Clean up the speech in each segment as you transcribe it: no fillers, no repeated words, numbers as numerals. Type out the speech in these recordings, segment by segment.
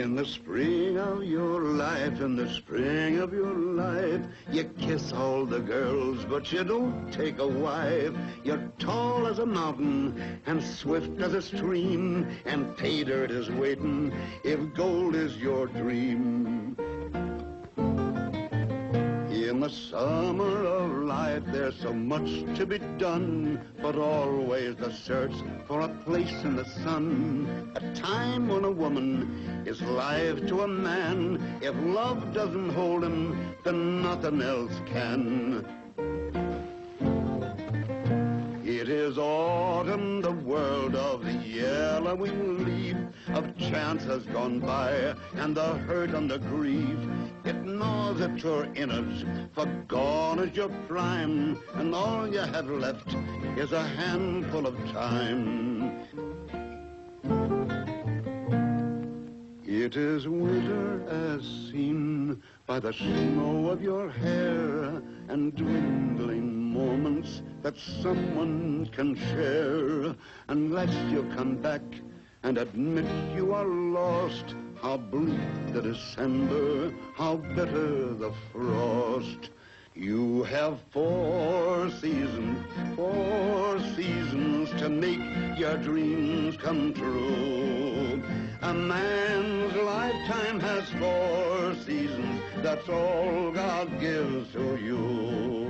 In the spring of your life, in the spring of your life, you kiss all the girls, but you don't take a wife. You're tall as a mountain and swift as a stream, and pay dirt is waiting if gold is your dream. In the summer of life, there's so much to be done, but always the search for a place in the sun. A time when a woman is life to a man. If love doesn't hold him, then nothing else can. It is autumn, the world of the yellowing leaf, of chance has gone by, and the hurt and the grief. It gnaws at your innards, for gone is your prime, and all you have left is a handful of time. It is winter as seen by the snow of your hair, and dwindling moments that someone can share. Unless you come back and admit you are lost, how bleak the December, how bitter the frost. You have 4 seasons to make your dreams come true. A man's lifetime has 4 seasons, that's all God gives to you.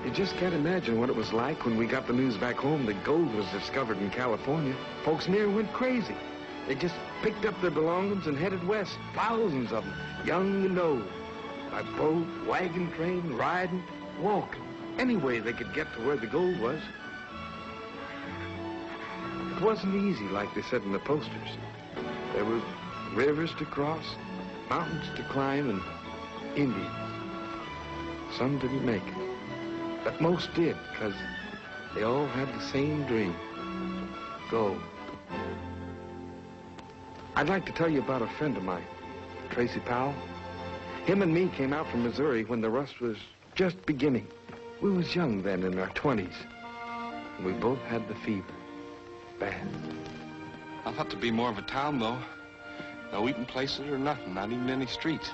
You just can't imagine what it was like when we got the news back home that gold was discovered in California. Folks near went crazy. They just picked up their belongings and headed west, thousands of them, young and old. By boat, wagon train, riding, walking, any way they could get to where the gold was. It wasn't easy, like they said in the posters. There were rivers to cross, mountains to climb, and Indians. Some didn't make it. But most did, because they all had the same dream. Gold. I'd like to tell you about a friend of mine, Tracy Powell. Him and me came out from Missouri when the rust was just beginning. We was young then, in our 20s. And we both had the fever. Bad. I thought to be more of a town, though. No eating places or nothing, not even any streets.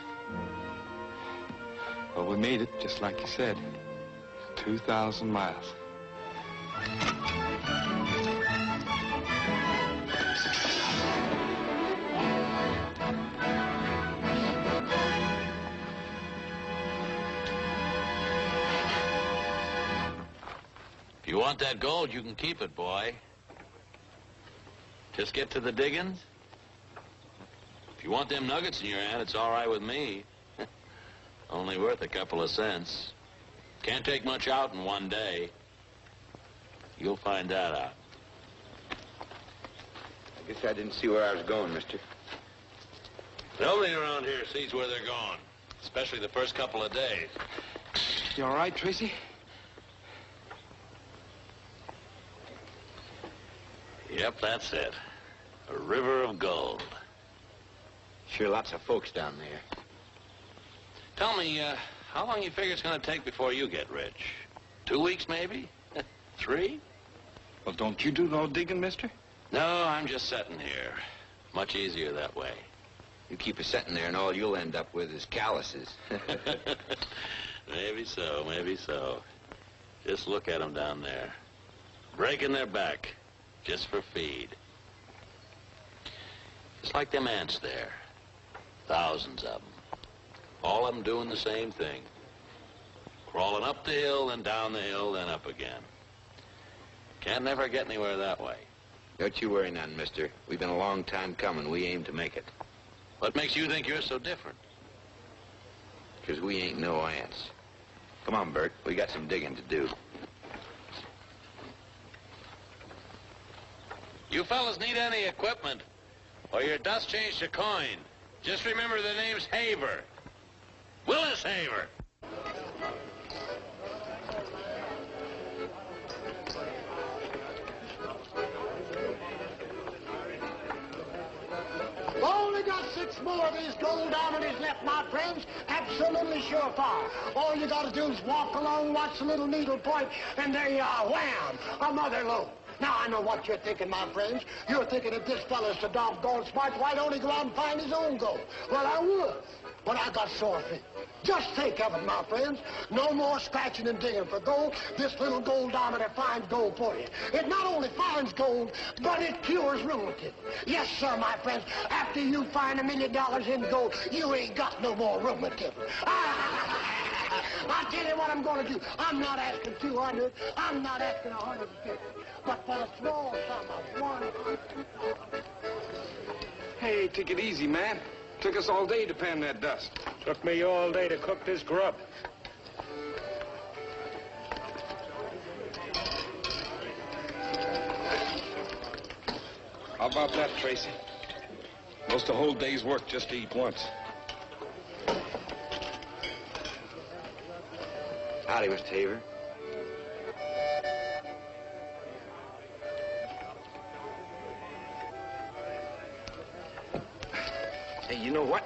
Well, we made it, just like you said. 2,000 miles. If you want that gold, you can keep it, boy. Just get to the diggings. If you want them nuggets in your hand, it's all right with me. Only worth a couple of cents. Can't take much out in one day. You'll find that out. I guess I didn't see where I was going, mister. Nobody around here sees where they're going, especially the first couple of days. You all right, Tracy? Yep, that's it. A river of gold. Sure lots of folks down there. Tell me, how long you figure it's going to take before you get rich? 2 weeks, maybe? 3? Well, don't you do no digging, mister? No, I'm just sitting here. Much easier that way. You keep us sitting there and all you'll end up with is calluses. Maybe so, maybe so. Just look at them down there. Breaking their back, just for feed. It's like them ants there. Thousands of them. All of them doing the same thing. Crawling up the hill, then down the hill, then up again. Can't never get anywhere that way. Don't you worry none, mister. We've been a long time coming. We aim to make it. What makes you think you're so different? Because we ain't no ants. Come on, Bert. We got some digging to do. You fellas need any equipment, or your dust changed to coin. Just remember the name's Haver. Willis Haver. Only got 6 more of these gold diamonds left, my friends. Absolutely surefire. All you got to do is walk along, watch the little needle point, and there you are, wham, a mother lode. Now, I know what you're thinking, my friends. You're thinking if this fella's so doggone smart, why don't he go out and find his own gold? Well, I would, but I got sore feet. Just think of it, my friends. No more scratching and digging for gold. This little gold diameter finds gold for you. It not only finds gold, but it cures rheumatism. Yes, sir, my friends. After you find $1 million in gold, you ain't got no more rheumatism. I'll tell you what I'm going to do. I'm not asking 200. I'm not asking 150. But for the small sum of 100. Hey, take it easy, man. Took us all day to pan that dust. Took me all day to cook this grub. How about that, Tracy? Most a whole day's work just to eat once. Howdy, Mr. Haver. Hey, you know what?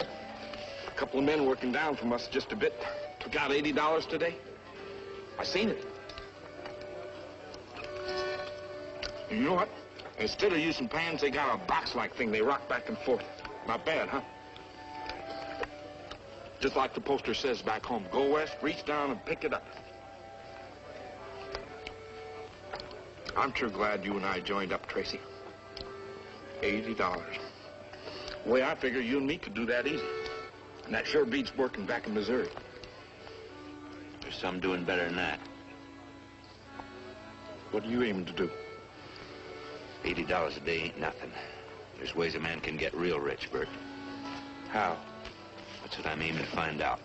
A couple of men working down from us just a bit took out $80 today. I seen it. You know what? Instead of using pans, they got a box-like thing they rock back and forth. Not bad, huh? Just like the poster says back home, go west, reach down and pick it up. I'm sure glad you and I joined up, Tracy. $80. The way I figure, you and me could do that easy. And that sure beats working back in Missouri. There's some doing better than that. What are you aiming to do? $80 a day ain't nothing. There's ways a man can get real rich, Bert. How? That's what I'm aiming to find out.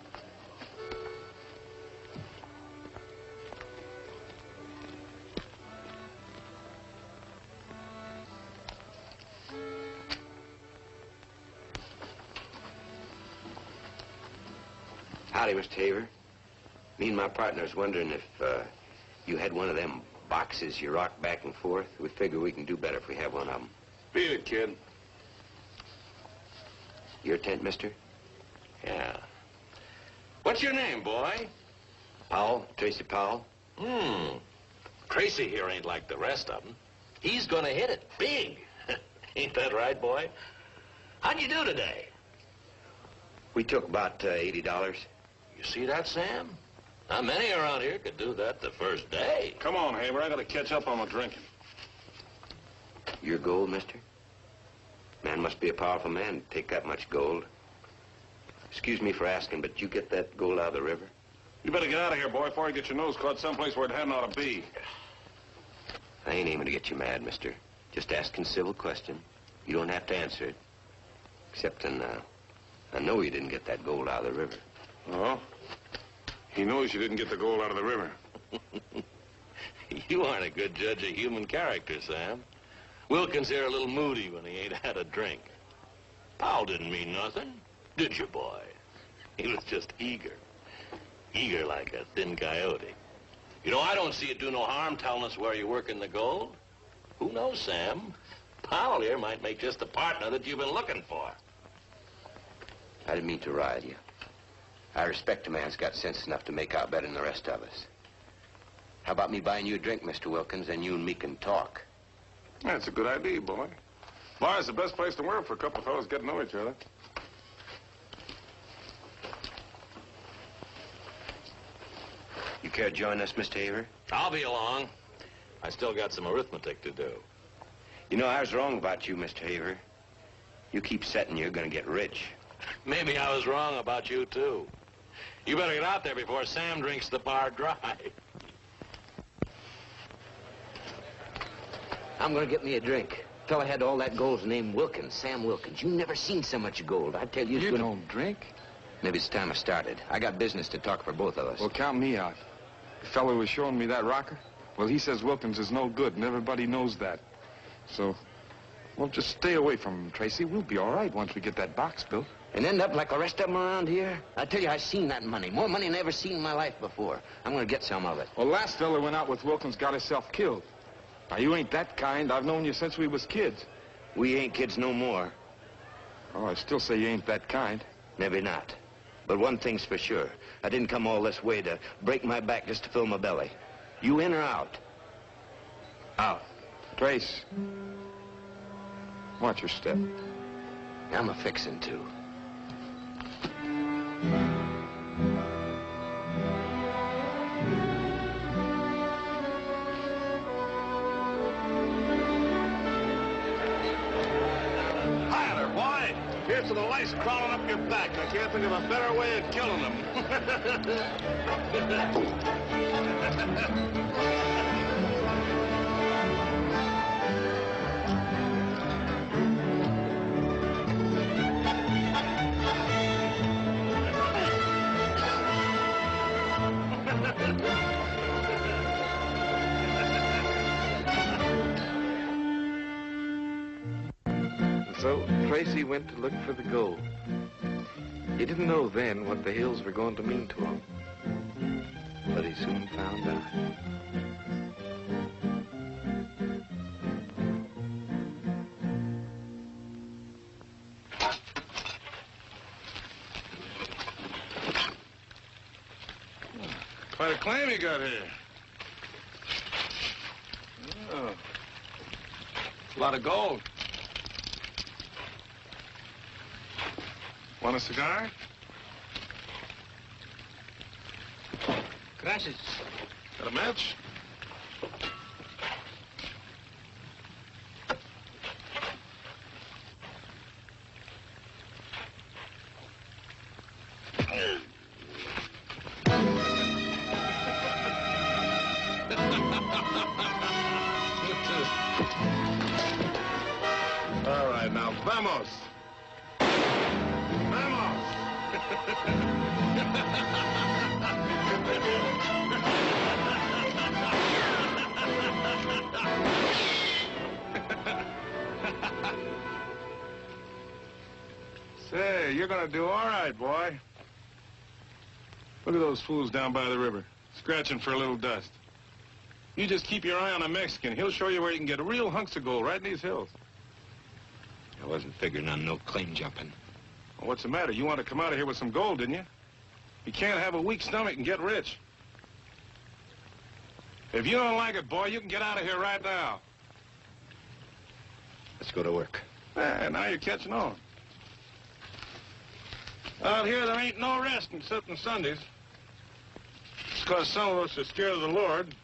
Howdy, Mr. Haver. Me and my partner's wondering if you had one of them boxes you rock back and forth. We figure we can do better if we have one of them. Beat it, kid. Your tent, mister? Yeah. What's your name, boy? Powell, Tracy Powell. Tracy here ain't like the rest of them. He's gonna hit it big. Ain't that right, boy? How'd you do today? We took about $80. You see that, Sam? Not many around here could do that the first day. Come on, Haver. I gotta catch up on my drinking. Your gold, mister? Man must be a powerful man to take that much gold. Excuse me for asking, but you get that gold out of the river? You better get out of here, boy, before I get your nose caught someplace where it hadn't ought to be. I ain't aiming to get you mad, mister. Just asking civil question. You don't have to answer it. Except I know you didn't get that gold out of the river. Oh? He knows you didn't get the gold out of the river. You aren't a good judge of human character, Sam. Wilkins here a little moody when he ain't had a drink. Powell didn't mean nothing, did you, boy? He was just eager. Eager like a thin coyote. You know, I don't see it do no harm telling us where you're working the gold. Who knows, Sam? Powell here might make just the partner that you've been looking for. I didn't mean to rile you. I respect a man who's got sense enough to make out better than the rest of us. How about me buying you a drink, Mr. Wilkins, and you and me can talk? That's a good idea, boy. Bar's the best place to work for a couple of fellows get to know each other. You care to join us, Mr. Haver? I'll be along. I still got some arithmetic to do. You know, I was wrong about you, Mr. Haver. You keep setting you're going to get rich. Maybe I was wrong about you, too. You better get out there before Sam drinks the bar dry. I'm going to get me a drink. Fella had all that gold's named Wilkins, Sam Wilkins. You never seen so much gold. I tell you, You don't drink? Maybe it's time I started. I got business to talk for both of us. Well, count me out. The fellow who was showing me that rocker, well, he says Wilkins is no good, and everybody knows that. So, well, just stay away from him, Tracy. We'll be all right once we get that box built. And end up like the rest of them around here? I tell you, I seen that money. More money than I ever seen in my life before. I'm going to get some of it. Well, last fella went out with Wilkins, got himself killed. Now, you ain't that kind. I've known you since we was kids. We ain't kids no more. Oh, I still say you ain't that kind. Maybe not. But one thing's for sure. I didn't come all this way to break my back just to fill my belly. You in or out? Out. Trace. Watch your step. I'm a-fixin' to. Hi there, boy. Here's to the lice crawling up your back. I can't think of a better way of killing them. So Tracy went to look for the gold. He didn't know then what the hills were going to mean to him. But he soon found out. Quite a claim you got here. Oh. A lot of gold. Want a cigar? Gracias. Got a match? All right, now, vamos. Say, you're gonna do all right, boy. Look at those fools down by the river, scratching for a little dust. You just keep your eye on a Mexican. He'll show you where you can get real hunks of gold right in these hills. I wasn't figuring on no claim jumping. Well, what's the matter? You want to come out of here with some gold, didn't you? You can't have a weak stomach and get rich. If you don't like it, boy, you can get out of here right now. Let's go to work. Now you're catching on. Out here, there ain't no rest except on Sundays. It's because some of us are scared of the Lord,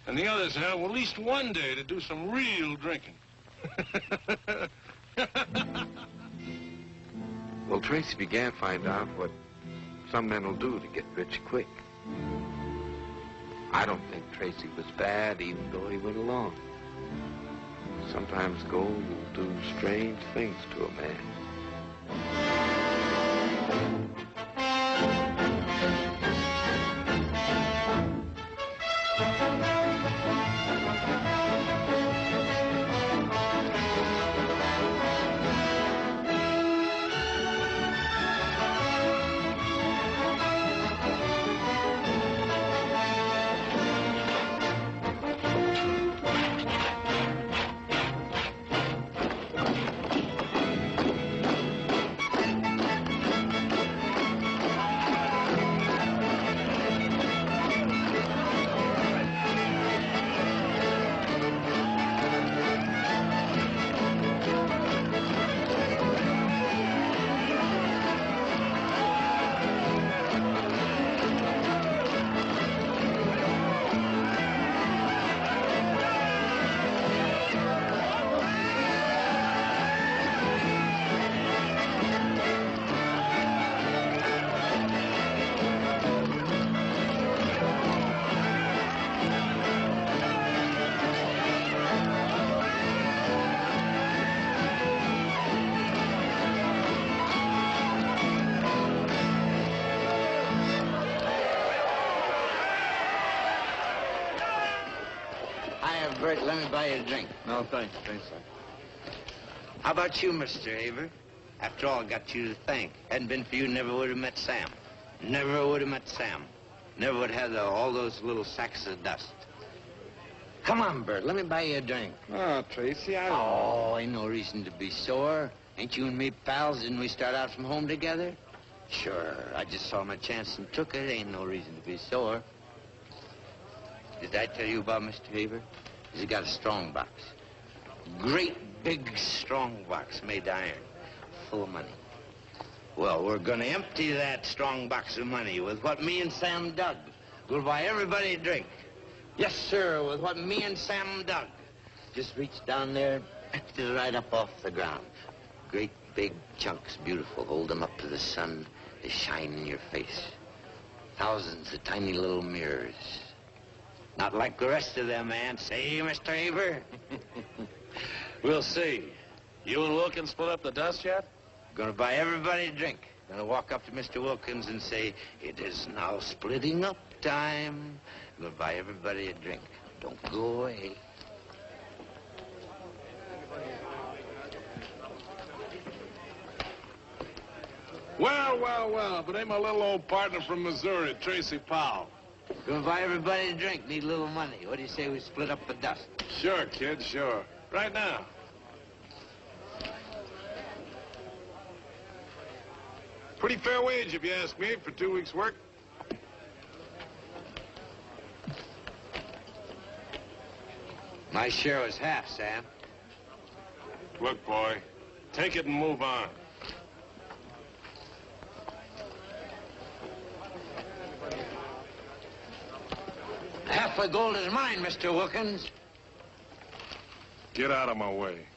and the others have at least one day to do some real drinking. Well, Tracy began to find out what some men will do to get rich quick. I don't think Tracy was bad, even though he went along. Sometimes gold will do strange things to a man. Bert, let me buy you a drink. No, thanks. Thanks, sir. How about you, Mr. Haver? After all, I got you to thank. Hadn't been for you, never would have met Sam. Never would have met Sam. Never would have had all those little sacks of dust. Come on, Bert, let me buy you a drink. Oh, Tracy, I don't... Oh, ain't no reason to be sore. Ain't you and me pals? Didn't we start out from home together? Sure, I just saw my chance and took it. Ain't no reason to be sore. Did I tell you about Mr. Haver? He's got a strong box. Great, big, strong box made of iron. Full of money. Well, we're gonna empty that strong box of money with what me and Sam dug. We'll buy everybody a drink. Yes, sir, with what me and Sam dug. Just reach down there, picked it right up off the ground. Great big chunks, beautiful. Hold them up to the sun. They shine in your face. Thousands of tiny little mirrors. Not like the rest of them, man. Say, Mr. Haver? We'll see. You and Wilkins split up the dust yet? Gonna buy everybody a drink. Gonna walk up to Mr. Wilkins and say, it is now splitting up time. Gonna buy everybody a drink. Don't go away. Well, but ain't my little old partner from Missouri, Tracy Powell. Gonna buy everybody a drink. Need a little money. What do you say we split up the dust? Sure, kid, sure. Right now. Pretty fair wage, if you ask me, for 2 weeks' work. My share was half, Sam. Look, boy, take it and move on. Half the gold is mine, Mr. Wilkins. Get out of my way.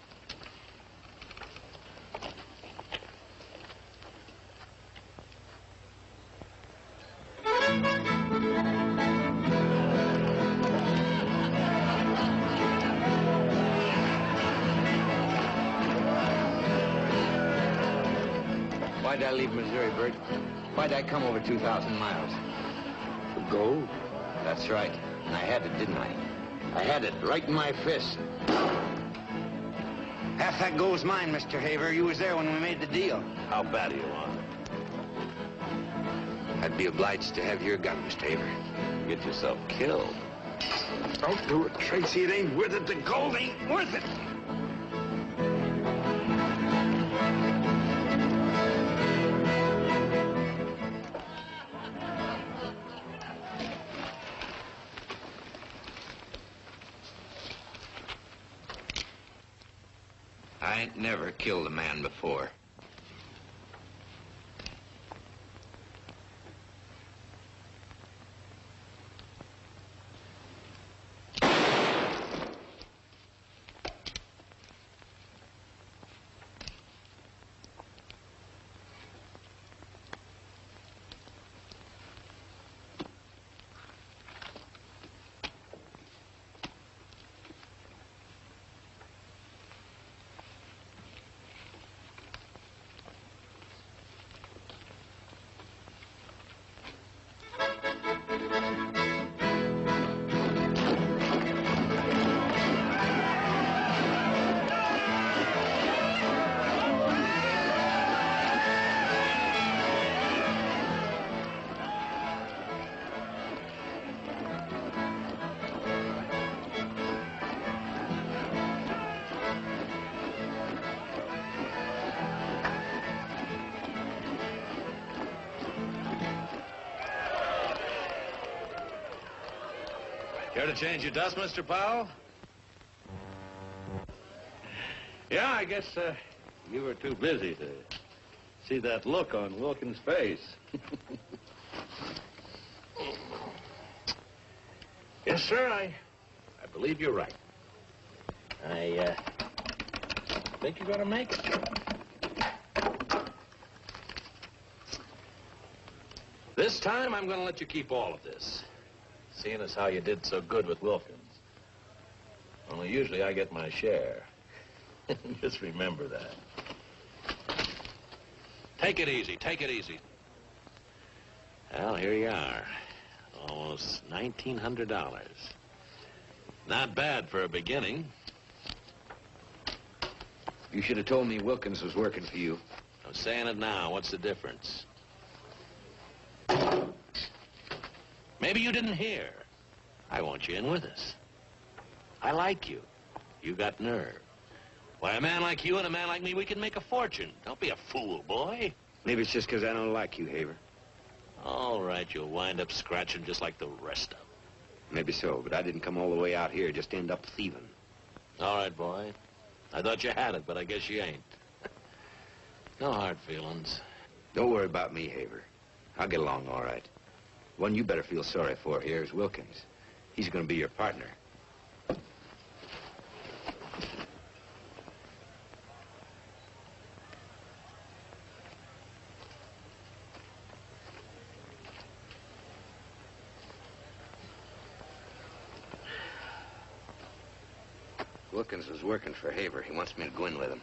Why'd I leave Missouri, Bert? Why'd I come over 2,000 miles? For gold? That's right. And I had it, didn't I? I had it right in my fist. Half that gold's mine, Mr. Haver. You was there when we made the deal. How bad do you want it? I'd be obliged to have your gun, Mr. Haver. Get yourself killed. Don't do it, Tracy. It ain't worth it. The gold ain't worth it. I ain't never killed a man before. Care to change your dust, Mr. Powell? Yeah, I guess you were too busy to see that look on Wilkins' face. Yes, sir, I believe you're right. I think you're going to make it. This time, I'm going to let you keep all of this, seeing as how you did so good with Wilkins. Only usually I get my share. Just remember that. Take it easy, take it easy. Well, here you are. Almost $1,900. Not bad for a beginning. You should have told me Wilkins was working for you. I'm saying it now. What's the difference? Maybe you didn't hear. I want you in with us. I like you. You got nerve. Why, a man like you and a man like me, we can make a fortune. Don't be a fool, boy. Maybe it's just because I don't like you, Haver. All right, you'll wind up scratching just like the rest of them. Maybe so, but I didn't come all the way out here just to end up thieving. All right, boy. I thought you had it, but I guess you ain't. No hard feelings. Don't worry about me, Haver. I'll get along all right. One you better feel sorry for here is Wilkins. He's going to be your partner. Wilkins was working for Haver. He wants me to go in with him.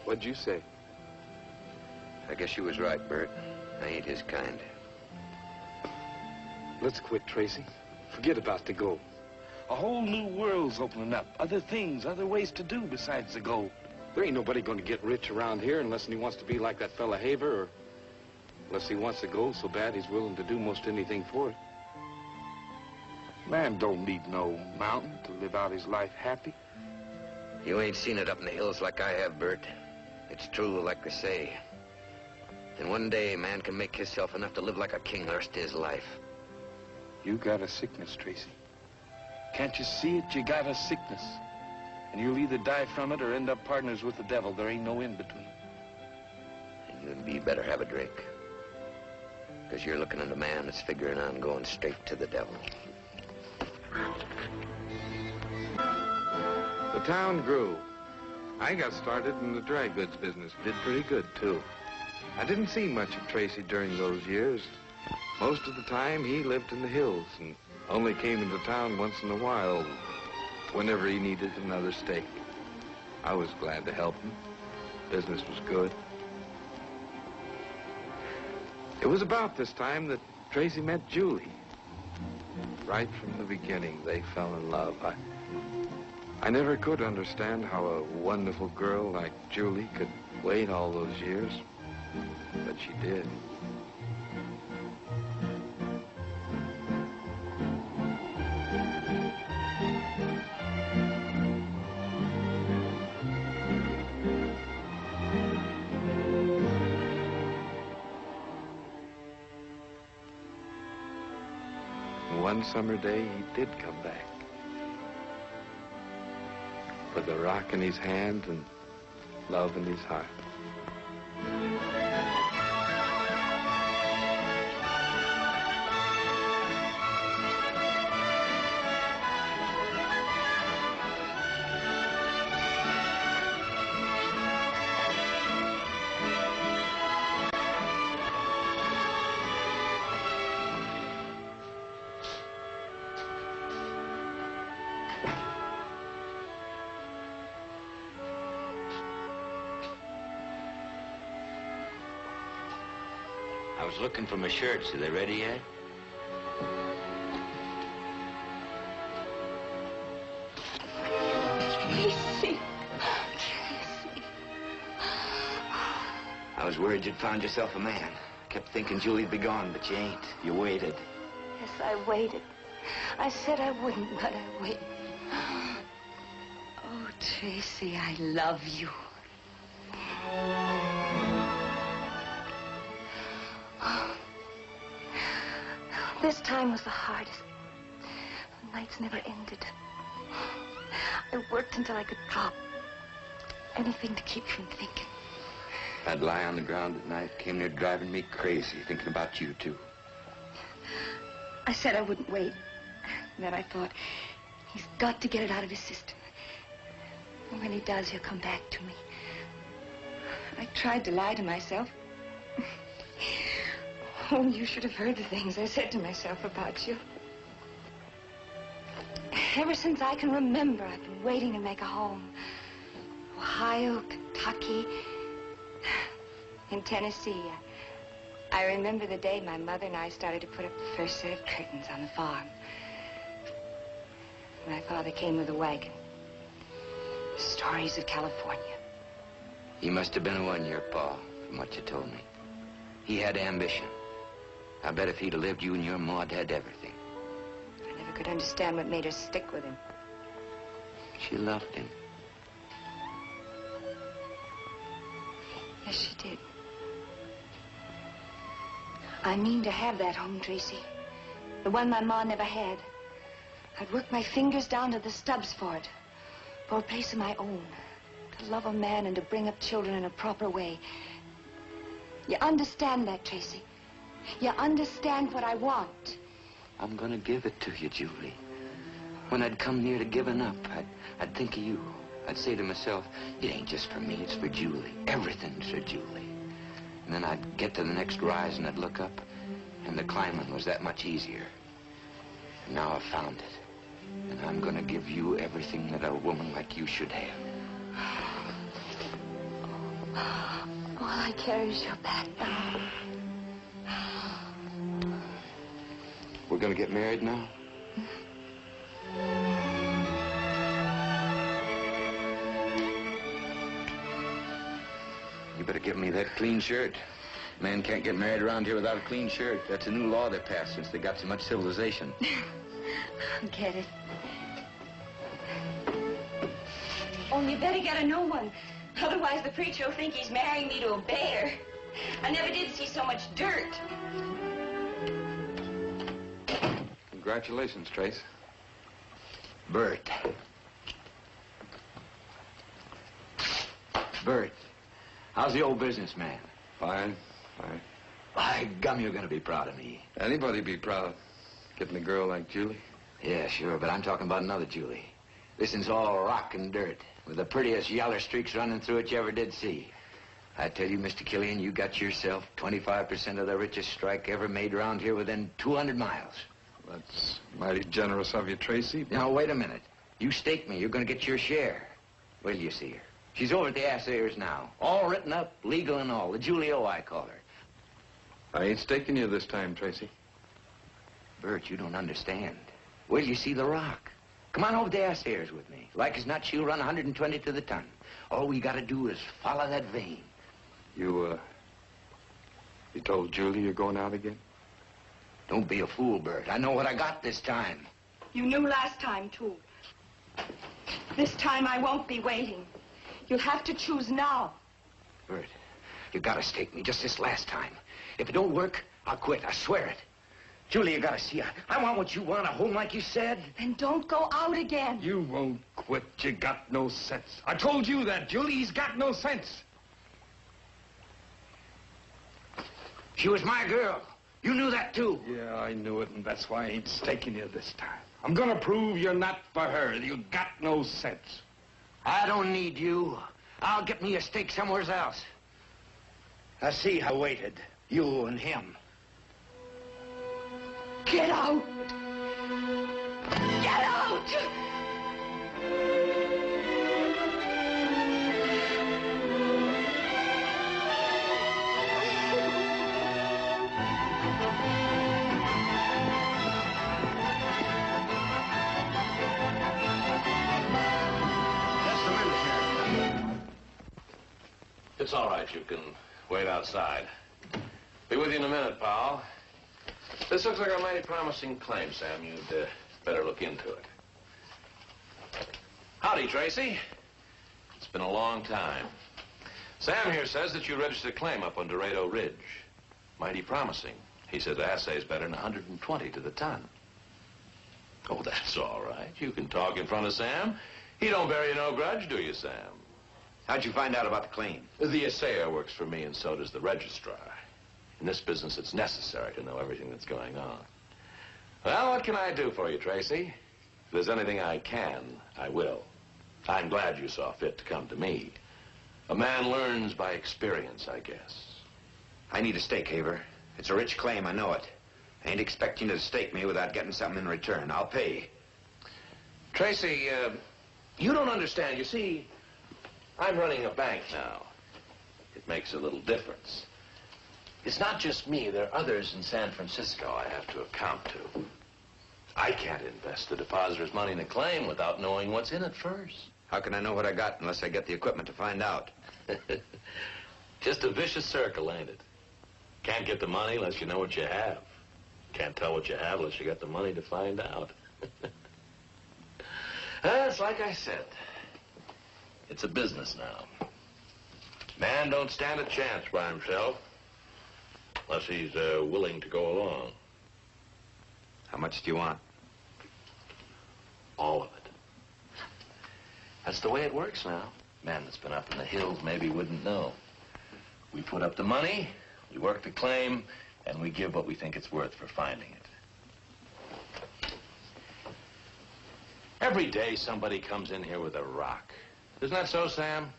What'd you say? I guess you was right, Bert. I ain't his kind. Let's quit, Tracy. Forget about the gold. A whole new world's opening up. Other things, other ways to do besides the gold. There ain't nobody going to get rich around here unless he wants to be like that fella Haver, or unless he wants the gold so bad he's willing to do most anything for it. Man don't need no mountain to live out his life happy. You ain't seen it up in the hills like I have, Bert. It's true, like they say. And one day, a man can make himself enough to live like a king the rest of his life. You got a sickness, Tracy. Can't you see it? You got a sickness. And you'll either die from it or end up partners with the devil. There ain't no in-between. And you and me better have a drink. Because you're looking at a man that's figuring on going straight to the devil. The town grew. I got started in the dry goods business. Did pretty good, too. I didn't see much of Tracy during those years. Most of the time, he lived in the hills and only came into town once in a while whenever he needed another stake. I was glad to help him. Business was good. It was about this time that Tracy met Julie. Right from the beginning, they fell in love. I never could understand how a wonderful girl like Julie could wait all those years, but she did. One summer day, he did come back. With a rock in his hand and love in his heart. I was looking for my shirts. Are they ready yet? Tracy. I was worried you'd found yourself a man. Kept thinking Julie'd be gone, but you ain't. You waited. Yes, I waited. I said I wouldn't, but I waited. Oh, Tracy, I love you. Oh. This time was the hardest. nights never ended. I worked until I could drop. Anything to keep from thinking. I'd lie on the ground at night, came near driving me crazy, thinking about you, too. I said I wouldn't wait. And then I thought, he's got to get it out of his system. And when he does, he'll come back to me. I tried to lie to myself. Oh, you should have heard the things I said to myself about you. Ever since I can remember, I've been waiting to make a home. Ohio, Kentucky, in Tennessee. I remember the day my mother and I started to put up the first set of curtains on the farm. My father came with a wagon. Stories of California. He must have been a one, your pa, from what you told me. He had ambition. I bet if he'd have lived, you and your Maud had everything. I never could understand what made her stick with him. She loved him. Yes, she did. I mean to have that home, Tracy. The one my ma never had. I'd work my fingers down to the stubs for it. For a place of my own. To love a man and to bring up children in a proper way. You understand that, Tracy? You understand what I want? I'm gonna give it to you, Julie. When I'd come near to giving up, I'd think of you. I'd say to myself, it ain't just for me, it's for Julie. Everything's for Julie. And then I'd get to the next rise and I'd look up, and the climbing was that much easier. And now I've found it. And I'm gonna give you everything that a woman like you should have. All I carry is your back now. We're gonna get married now? You better give me that clean shirt. Man can't get married around here without a clean shirt. That's a new law they passed since they got so much civilization. I'll get it. Only you better get a new one. Otherwise, the preacher will think he's marrying me to a bear. I never did see so much dirt. Congratulations, Trace. Bert. Bert, how's the old businessman? Fine, fine. By gum, you're gonna be proud of me. Anybody be proud. Getting a girl like Julie. Yeah, sure, but I'm talking about another Julie. This one's all rock and dirt, with the prettiest yaller streaks running through it you ever did see. I tell you, Mr. Killian, you got yourself 25% of the richest strike ever made around here within 200 miles. That's mighty generous of you, Tracy. Now, wait a minute. You stake me, you're gonna get your share. Wait till you see her. She's over at the assayers now. All written up, legal and all. The Julie O, I call her. I ain't staking you this time, Tracy. Bert, you don't understand. Wait till you see the rock. Come on over to the assayers with me. Like as not, she'll run 120 to the ton. All we gotta do is follow that vein. You told Julie you're going out again? Don't be a fool, Bert. I know what I got this time. You knew last time, too. This time I won't be waiting. You'll have to choose now. Bert, you gotta stake me just this last time. If it don't work, I'll quit. I swear it. Julie, you gotta see, I want what you want, a home like you said. Then don't go out again. You won't quit. You got no sense. I told you that, Julie. He's got no sense. She was my girl. You knew that, too. Yeah, I knew it, and that's why I ain't staking you this time. I'm gonna prove you're not for her. You got no sense. I don't need you. I'll get me a stake somewhere else. I see how waited. You and him. Get out! Get out! It's all right. You can wait outside. Be with you in a minute, Powell. This looks like a mighty promising claim, Sam. You'd better look into it. Howdy, Tracy. It's been a long time. Sam here says that you registered a claim up on Dorado Ridge. Mighty promising. He says the assay's better than 120 to the ton. Oh, that's all right. You can talk in front of Sam. He don't bear you no grudge, do you, Sam? How'd you find out about the claim? The assayer works for me, and so does the registrar. In this business, it's necessary to know everything that's going on. Well, what can I do for you, Tracy? If there's anything I can, I will. I'm glad you saw fit to come to me. A man learns by experience, I guess. I need a stake, Haver. It's a rich claim, I know it. I ain't expecting you to stake me without getting something in return. I'll pay. Tracy, you don't understand. You see, I'm running a bank now. It makes a little difference. It's not just me. There are others in San Francisco I have to account to. I can't invest the depositor's money in a claim without knowing what's in it first. How can I know what I got unless I get the equipment to find out? Just a vicious circle, ain't it? Can't get the money unless you know what you have. Can't tell what you have unless you got the money to find out. That's like I said. It's a business now. Man don't stand a chance by himself unless he's willing to go along. How much do you want? All of it. That's the way it works now. Man that's been up in the hills maybe wouldn't know. We put up the money, we work the claim, and we give what we think it's worth for finding it. Every day somebody comes in here with a rock. Isn't that so, Sam?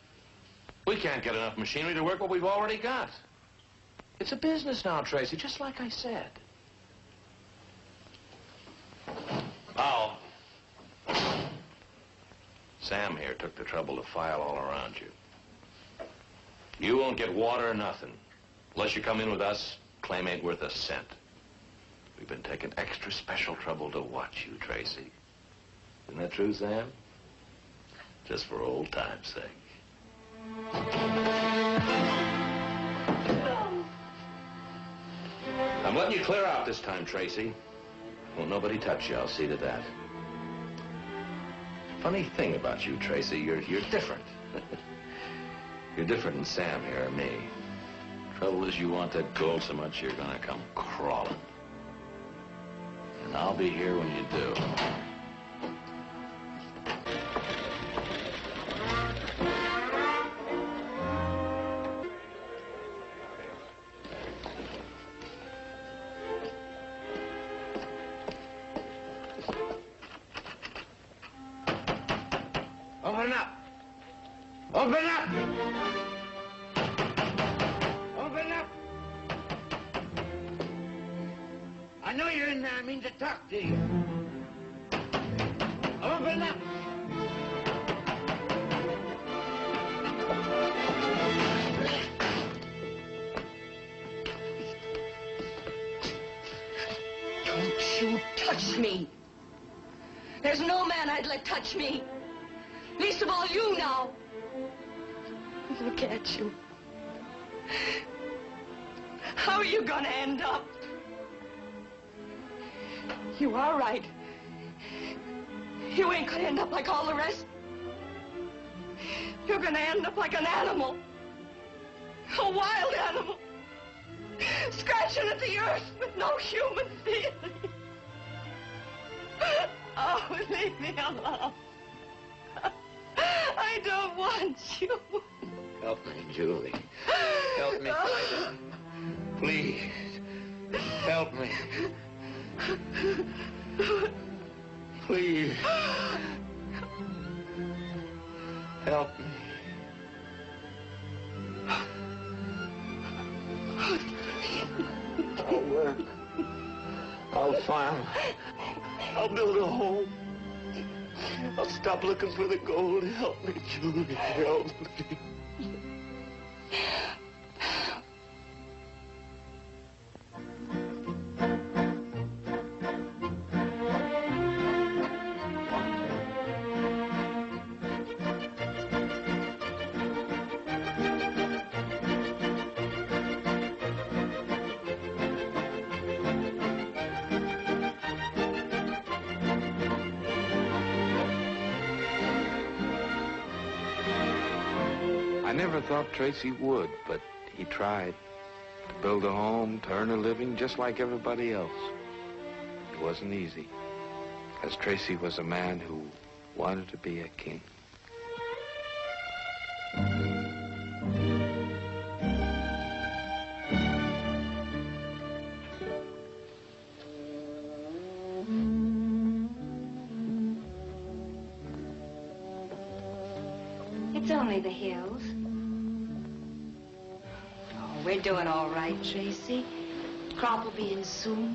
We can't get enough machinery to work what we've already got. It's a business now, Tracy, just like I said. Powell. Sam here took the trouble to file all around you. You won't get water or nothing. Unless you come in with us, claim ain't worth a cent. We've been taking extra special trouble to watch you, Tracy. Isn't that true, Sam? Just for old time's sake. I'm letting you clear out this time, Tracy. Won't nobody touch you, I'll see to that. Funny thing about you, Tracy, you're different. You're different than Sam here or me. Trouble is you want that gold so much you're gonna come crawling. And I'll be here when you do. Open up! Open up! Open up! I know you're in there. I mean to talk to you. Open up! Don't you touch me. There's no man I'd let touch me. Least of all you now. Look at you. How are you gonna end up? You are right. You ain't gonna end up like all the rest. You're gonna end up like an animal. A wild animal. Scratching at the earth with no human feeling. Oh, leave me alone. I don't want you. Help me, Julie. Help me. Please. Help me. Please. Help me. I'll work. I'll farm. I'll build a home. I'll stop looking for the gold. Help me, Julie. Help me. I never thought Tracy would, but he tried to build a home, to earn a living just like everybody else. It wasn't easy. Because Tracy was a man who wanted to be a king. It's only the hills. Oh, we're doing all right, Tracy. Crop will be in soon.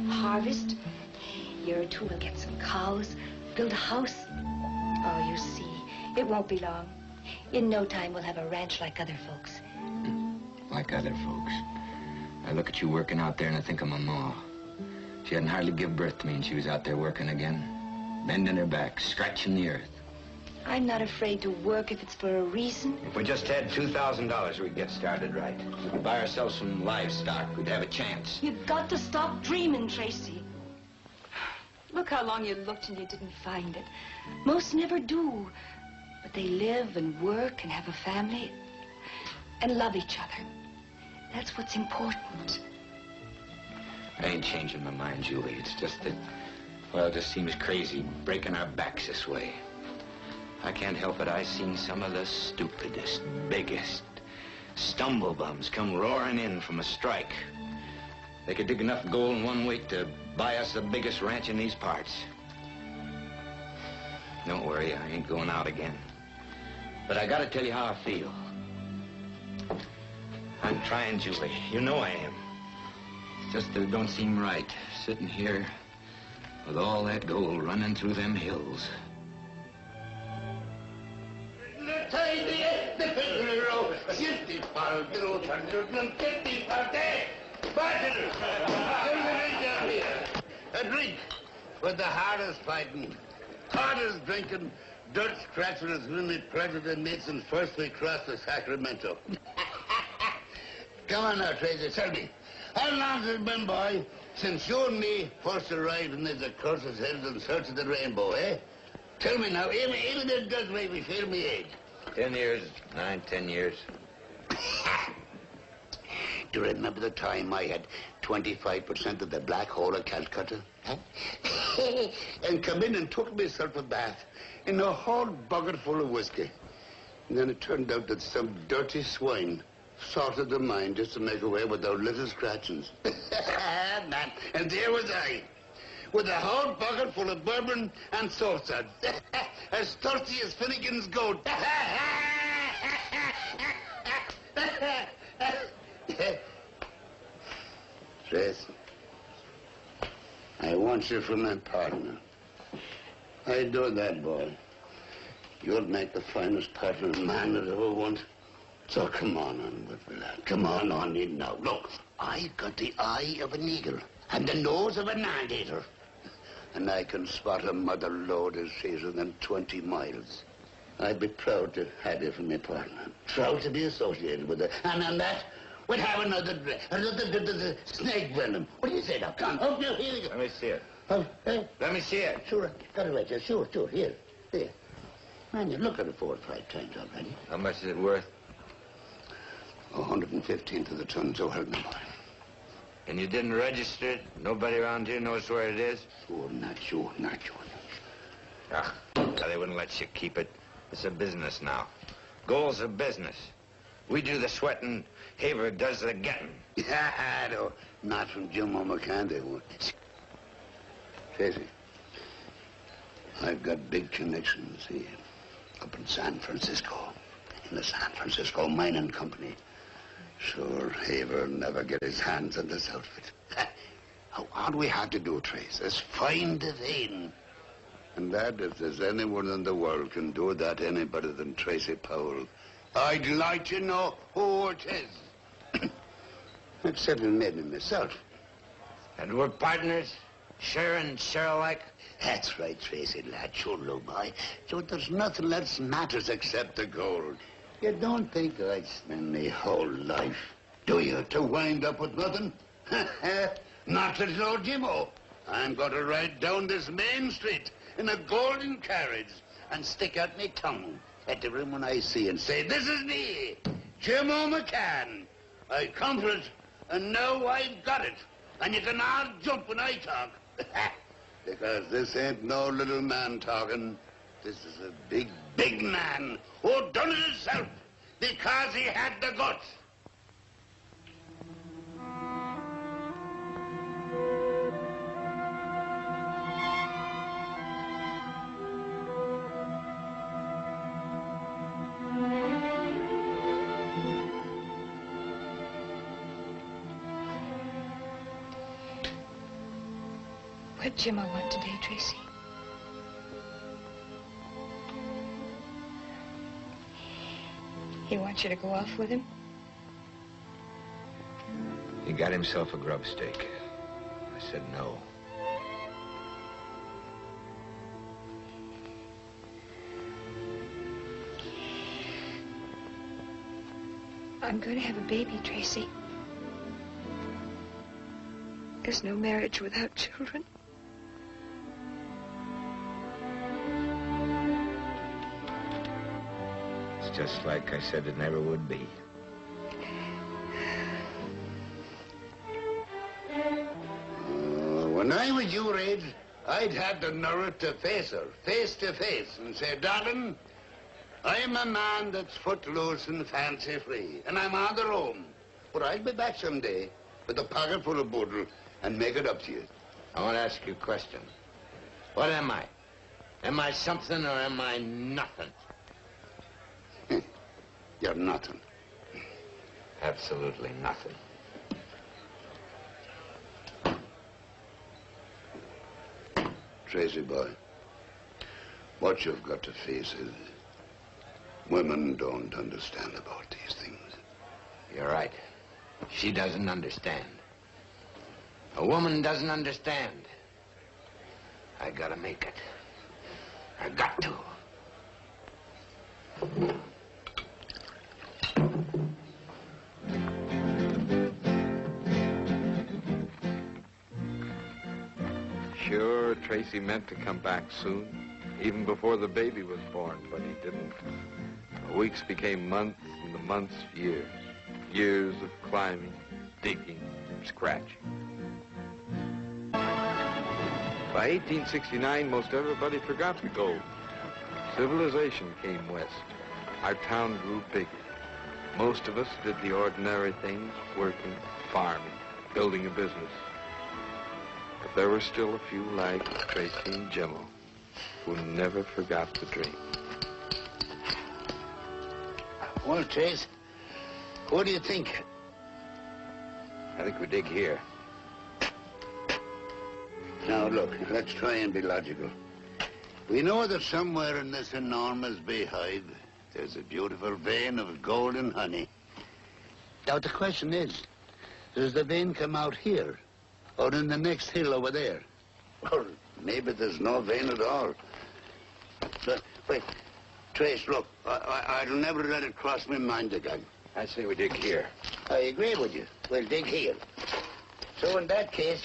Harvest. A year or two, we'll get some cows, build a house. Oh, you see, it won't be long. In no time, we'll have a ranch like other folks. Like other folks. I look at you working out there and I think of my ma. She hadn't hardly given birth to me and she was out there working again. Bending her back, scratching the earth. I'm not afraid to work if it's for a reason. If we just had $2,000, we'd get started right. We could buy ourselves some livestock. We'd have a chance. You've got to stop dreaming, Tracy. Look how long you looked and you didn't find it. Most never do. But they live and work and have a family and love each other. That's what's important. I ain't changing my mind, Julie. It's just that, well, it just seems crazy breaking our backs this way. I can't help it. I've seen some of the stupidest, biggest stumblebums come roaring in from a strike. They could dig enough gold in 1 week to buy us the biggest ranch in these parts. Don't worry, I ain't going out again. But I gotta tell you how I feel. I'm trying, Julie. You know I am. It's just that it don't seem right, sitting here with all that gold running through them hills. A drink with the hardest fighting, hardest drinking, dirt scratching as many president Mason first we crossed the Sacramento. Come on now, Tracy, tell me, how long has it been, boy, since you and me first arrived in these accursed hills in search of the rainbow, eh? Tell me now, even it does make me feel me age. 10 years, 9, 10 years. Do you remember the time I had 25% of the black hole of Calcutta? Huh? And come in and took myself a bath in a whole bucket full of whiskey. And then it turned out that some dirty swine sorted the mine just to make away with our little scratchings. Man, and there was I, with a whole bucket full of bourbon and saucesuds, as thirsty as Finnegan's goat. Trace, I want you for my partner. I do that, boy. You'll make the finest partner a man has ever wanted. So come on with me, lad. Come on in now. Look, I've got the eye of an eagle and the nose of an anteater. And I can spot a mother lode as easier than 20 miles. I'd be proud to have you for my partner. Proud to be associated with her. And on that, we'd have another snake venom. What do you say now? Come, up here you go. Let me see it. Hey? Let me see it. Sure, got it right there. Sure, here. Man, you look at it 4 or 5 times already. How much is it worth? 115 to the ton, so help me, boy. And you didn't register it? Nobody around here knows where it is? Sure, not sure. Ah, they wouldn't let you keep it. It's a business now. Gold's a business. We do the sweating, Haver does the getting. Yeah, no, not from Jimmo McCann, they won't. Tracy, I've got big connections here, up in San Francisco, in the San Francisco Mining Company. Sure, Haver never get his hands on this outfit. All we have to do, Trace, is find the vein. And that, if there's anyone in the world can do that any better than Tracy Powell, I'd like to know who it is. Except maybe myself. And we're partners? Share and share alike? That's right, Tracy, lad. Sure, look, boy. So there's nothing else matters except the gold. You don't think I'd spend my whole life, do you, to wind up with nothing? Not to old Jimmo. I'm going to ride down this main street in a golden carriage and stick out my tongue at everyone I see and say, this is me, Jimmo McCann. I come for it, and now I've got it. And you can all jump when I talk. Because this ain't no little man talking. This is a big, big man who done it himself because he had the guts. What'd Jimmo want today, Tracy? He wants you to go off with him? He got himself a grub stake. I said no. I'm going to have a baby, Tracy. There's no marriage without children. It's just like I said it never would be. When I was your age, I'd had the nerve to face her, face to face, and say, darling, I'm a man that's footloose and fancy-free, and I'm on the roam. But I'll be back someday with a pocket full of boodle and make it up to you. I want to ask you a question. What am I? Am I something or am I nothing? You're nothing. Absolutely nothing. Tracy boy, what you've got to face is women don't understand about these things. You're right. She doesn't understand. A woman doesn't understand. I gotta make it. I got to. Sure, Tracy meant to come back soon, even before the baby was born, but he didn't. The weeks became months, and the months years. Years of climbing, digging, scratching. By 1869, most everybody forgot the gold. Civilization came west. Our town grew bigger. Most of us did the ordinary things, working, farming, building a business. But there were still a few like Tracy and Jimmo who never forgot the dream. Well, Trace, what do you think? I think we dig here. Now, look, let's try and be logical. We know that somewhere in this enormous beehive, there's a beautiful vein of golden honey. Now, the question is, does the vein come out here, or in the next hill over there? Or maybe there's no vein at all. But, wait, Trace, look, I'll never let it cross my mind again. I say we dig here. I agree with you. We'll dig here. So in that case,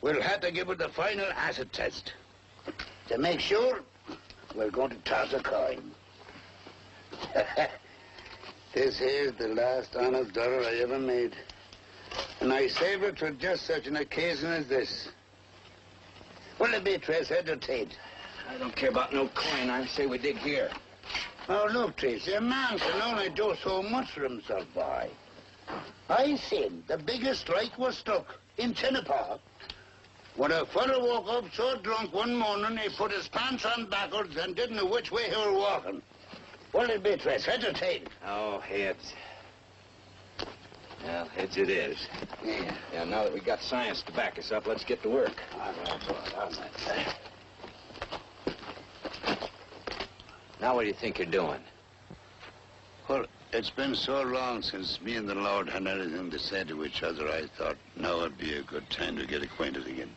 we'll have to give it the final acid test. To make sure, we're going to toss a coin. This here's the last honest dollar I ever made. And I saved it for just such an occasion as this. What'll it be, Trace? Entertain. I don't care about no coin. I say we dig here. Oh, look, Tracy, a man can only do so much for himself, boy. I seen the biggest strike was struck in Tinnapaw when a fellow woke up so drunk one morning he put his pants on backwards and didn't know which way he was walking. What'll it be, Trace? Entertain. Oh, heads. Well, heads it is. Yeah, now that we got science to back us up, let's get to work. All right. Now what do you think you're doing? Well, it's been so long since me and the Lord had anything to say to each other, I thought now would be a good time to get acquainted again.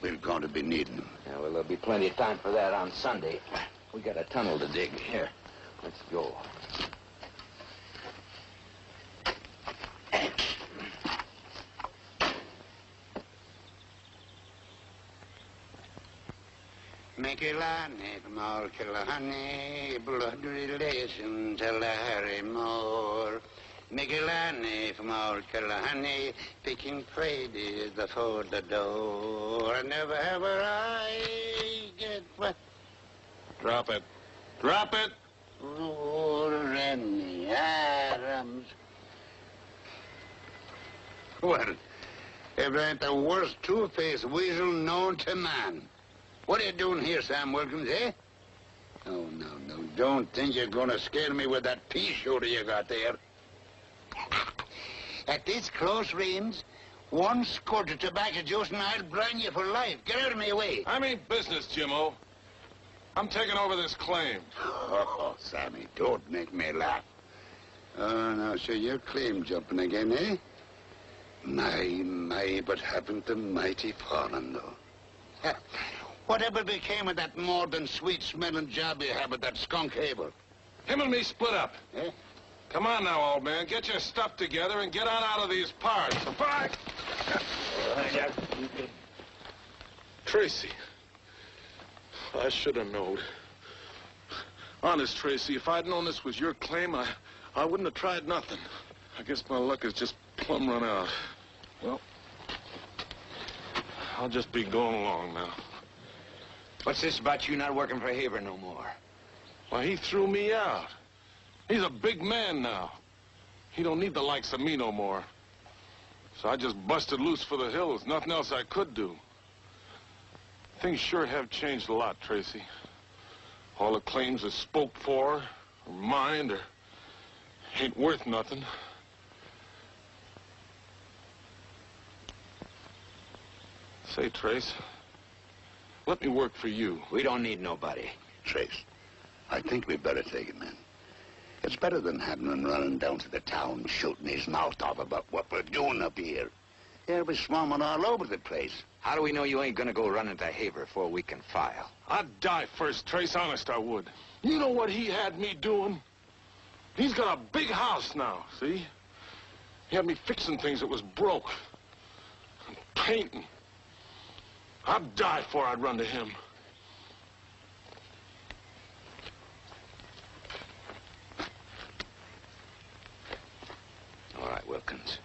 We're going to be needing them. Yeah, well, there'll be plenty of time for that on Sunday. We got a tunnel to dig. Here, let's go. Mikilani, Malkilani, blood relation to Larry Moore. Miguelani from old Carolina, picking prairies before the door. And never ever I get what? Drop it. Drop it! Lord, any Adams. Well, if that ain't the worst two-faced weasel known to man. What are you doing here, Sam Wilkins, eh? Oh, no. Don't think you're going to scare me with that pea shooter you got there. At this close range, one squirt of tobacco juice and I'll blind you for life. Get out of my way. I mean business, Jimmo. I'm taking over this claim. Oh, Sammy, don't make me laugh. Oh, now, so you're claim jumping again, eh? My, but haven't the mighty fallen, though. Whatever became of that more than sweet-smelling job you have with that skunk Haver? Him and me split up. Eh? Come on now, old man. Get your stuff together and get on out of these parts. Bye. Tracy. I should have known. Honest, Tracy, if I'd known this was your claim, I wouldn't have tried nothing. I guess my luck is just plumb run out. Well, I'll just be going along now. What's this about you not working for Haver no more? Why, he threw me out. He's a big man now. He don't need the likes of me no more. So I just busted loose for the hills. Nothing else I could do. Things sure have changed a lot, Tracy. All the claims are spoke for, or mined, or ain't worth nothing. Say, Trace, let me work for you. We don't need nobody. Trace, I think we'd better take it, man. It's better than having him running down to the town shooting his mouth off about what we're doing up here. They'll be swarming all over the place. How do we know you ain't gonna go running to Haver before we can file? I'd die first, Trace. Honest, I would. You know what he had me doing? He's got a big house now, see? He had me fixing things that was broke. And painting. I'd die before I'd run to him. All right, Wilkins.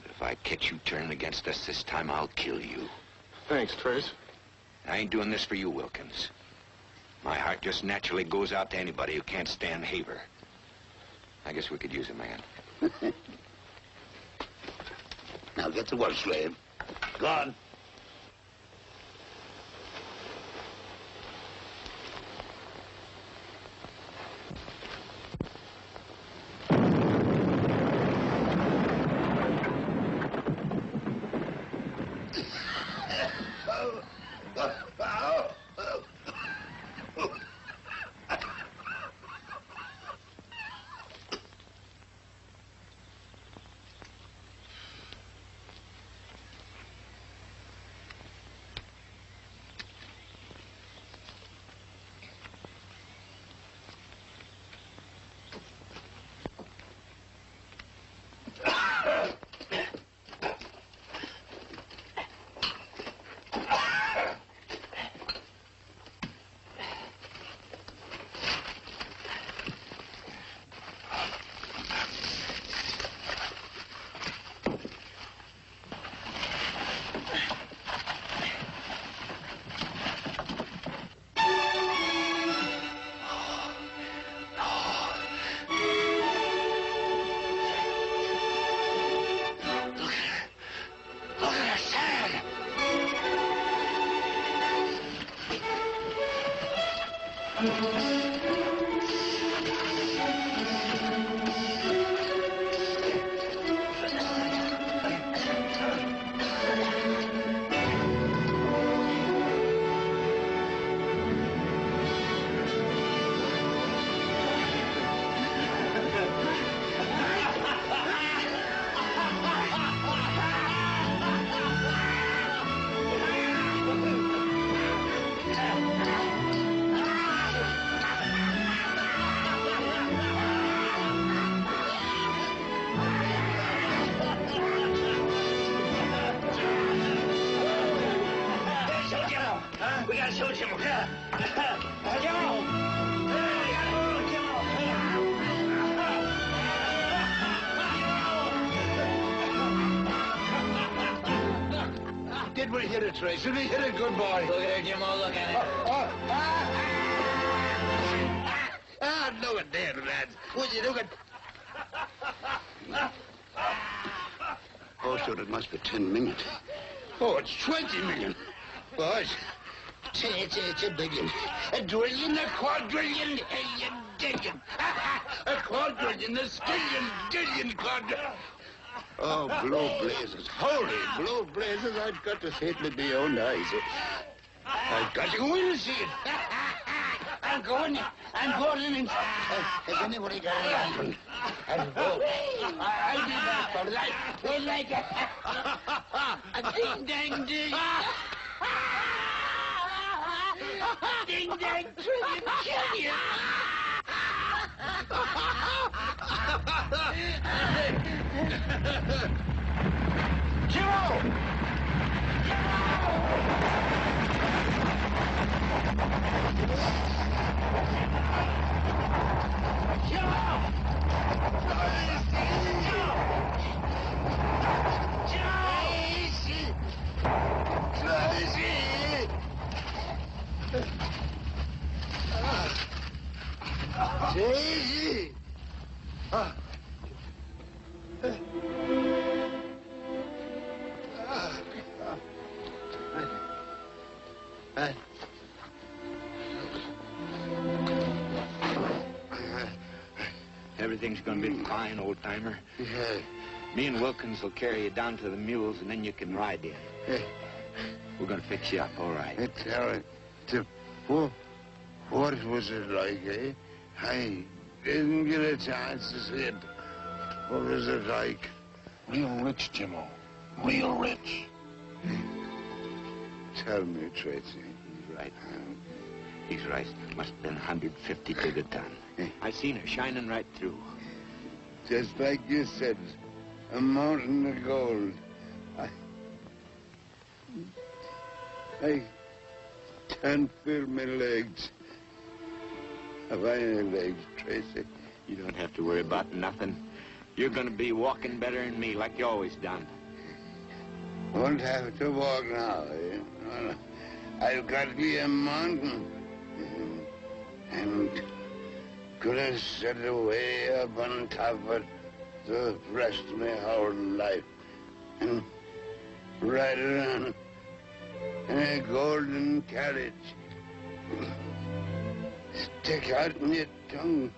If I catch you turning against us this time, I'll kill you. Thanks, Trace. I ain't doing this for you, Wilkins. My heart just naturally goes out to anybody who can't stand Haver. I guess we could use a man. Now get to work, slave. Go on. it, we hit it, Tracy. We hit it, good boy. Look at her, Jimmo. Look at it. Look at that, lads. Would you look at... Oh, sure, it must be 10 million. Oh, it's 20 million. Boys, it's a billion. A drillion, a quadrillion, a dillion. A quadrillion, a skillion, dillion, quadrillion. Oh, blue blazes. Holy blue blazes. I've got to see it with my own eyes. I've got to go in and see it. I'm going in. Has anybody got a lantern? I'll go. I'll be back, all right? We'll like it. A ding-dang-ding. Ding-dang, trillion, killion. Jimmo! Tracy! Everything's gonna be fine, old-timer. Yeah. Me and Wilkins will carry you down to the mules, and then you can ride in. Yeah. We're gonna fix you up, all right. What was it like, eh? I didn't get a chance to see it. What was it like? Real rich, Jimmo. Real rich. Tell me, Tracy. He's right. He's right. Must have been 150 to the ton. I seen her shining right through. Just like you said, a mountain of gold. I can't feel my legs. Have I any legs, Tracy? You don't have to worry about nothing. You're gonna be walking better than me, like you always done. Won't have to walk now, eh? No. I've got to be a mountain. And could have set away up on top of it the rest of my whole life. And ride around in a golden carriage. Stick out in your tongue.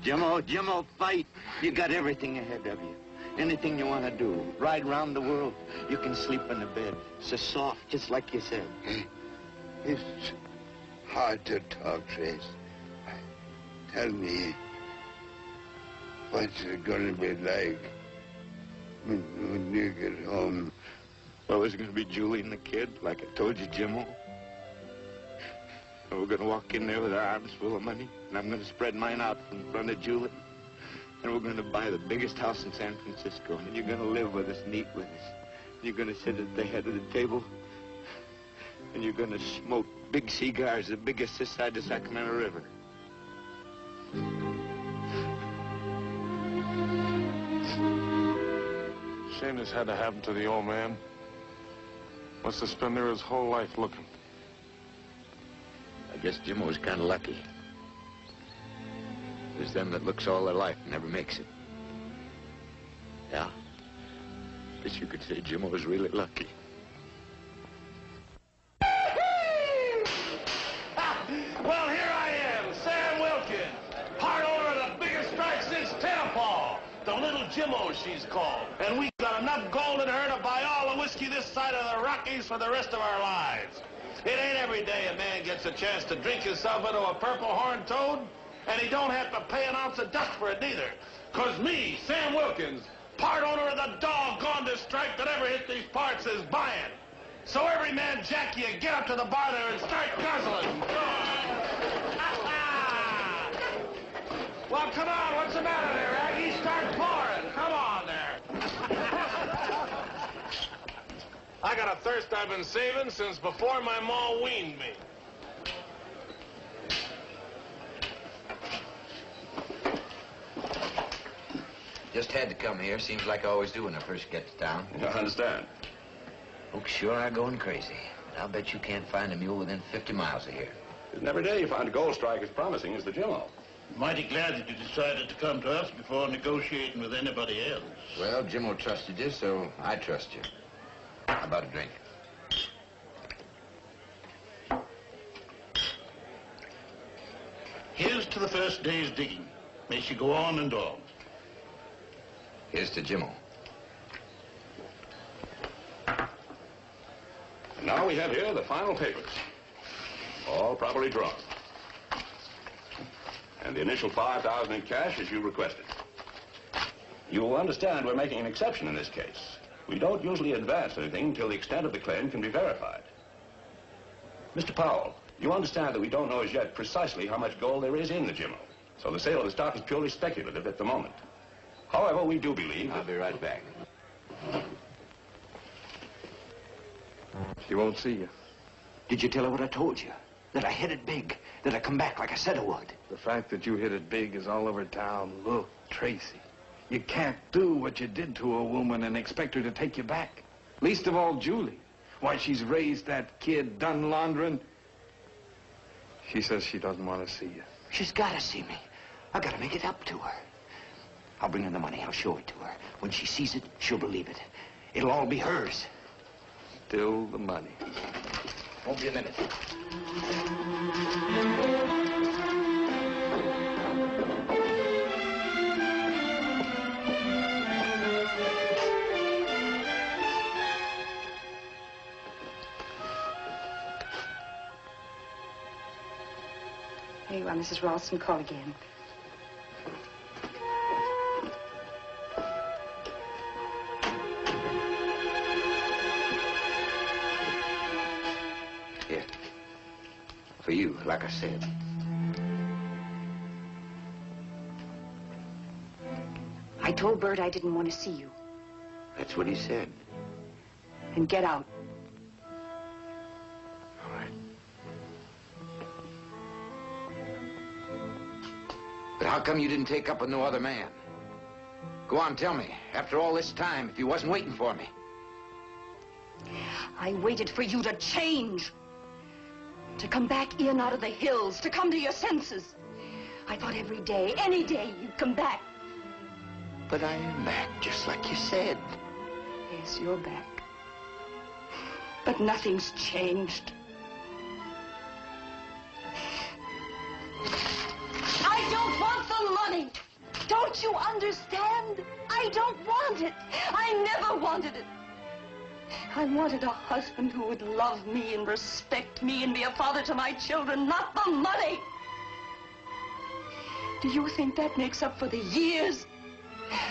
Jimmo, fight. You got everything ahead of you. Anything you want to do. Ride around the world. You can sleep in the bed. So soft, just like you said. It's hard to talk, Trace. Tell me, what's it going to be like when you get home? Well, it's going to be Julie and the kid, like I told you, Jimmo. And we're going to walk in there with our arms full of money, and I'm going to spread mine out in front of Julie. And we're going to buy the biggest house in San Francisco, and you're going to live with us and eat with us. You're going to sit at the head of the table, and you're going to smoke big cigars, the biggest this side of the Sacramento River. Shame this had to happen to the old man. Must have spent there his whole life looking. I guess Jimmo was kind of lucky. There's them that looks all their life and never makes it. Yeah? Guess you could say Jimmo was really lucky. Well, here I am, Sam Wilkins, part owner of the biggest strike since Tampon. The little Jimmo, she's called. And we got enough gold in her to buy all the whiskey this side of the Rockies for the rest of our lives. It ain't every day a man gets a chance to drink himself into a purple horned toad, and he don't have to pay an ounce of dust for it neither. 'Cause me, Sam Wilkins, part owner of the doggondest strike that ever hit these parts, is buying. So every man jack you, get up to the bar there and start guzzling. Well, come on, what's the matter there, Aggie? Start pouring. Come on there. I got a thirst I've been saving since before my ma weaned me. Just had to come here. Seems like I always do when I first get to town. I understand. Folks sure are going crazy. I'll bet you can't find a mule within 50 miles of here. Isn't every day you find a gold strike as promising as the Jimmo? Mighty glad that you decided to come to us before negotiating with anybody else. Well, Jimmo trusted you, so I trust you. How about a drink? Here's to the first day's digging. May she go on and on. Here's to Jimmo. And now we have here the final papers. All properly drawn. And the initial $5,000 in cash as you requested. You will understand we're making an exception in this case. We don't usually advance anything until the extent of the claim can be verified. Mr. Powell, you understand that we don't know as yet precisely how much gold there is in the Jimmo. So the sale of the stock is purely speculative at the moment. However, we do believe... I'll be right back. She won't see you. Did you tell her what I told you? That I hit it big. That I come back like I said I would. The fact that you hit it big is all over town. Look, Tracy, you can't do what you did to a woman and expect her to take you back. Least of all Julie. Why, she's raised that kid, done laundering. She says she doesn't want to see you. She's got to see me. I got to make it up to her. I'll bring her the money. I'll show it to her. When she sees it, she'll believe it. It'll all be hers. Still the money. Won't be a minute. Here you are, Mrs. Ralston. Call again. Here. For you, like I said. I told Bert I didn't want to see you. That's what he said. Then get out. All right. But how come you didn't take up with no other man? Go on, tell me. After all this time, if you wasn't waiting for me. I waited for you to change. To come back in out of the hills. To come to your senses. I thought every day, any day, you'd come back. But I am back, just like you said. Yes, you're back. But nothing's changed. I don't want the money. Don't you understand? I don't want it. I never wanted it. I wanted a husband who would love me and respect me and be a father to my children, not the money. Do you think that makes up for the years?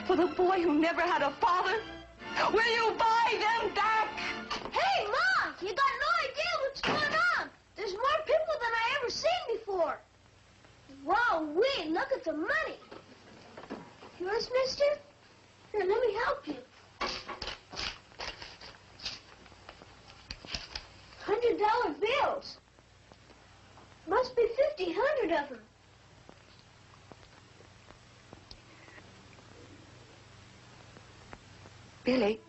For the boy who never had a father? Will you buy them back? Hey, Mom, you got no idea what's going on. There's more people than I ever seen before. Wow, look at the money. Yours, mister? Here, let me help you. $100 bills. Must be 100 of them. Billy,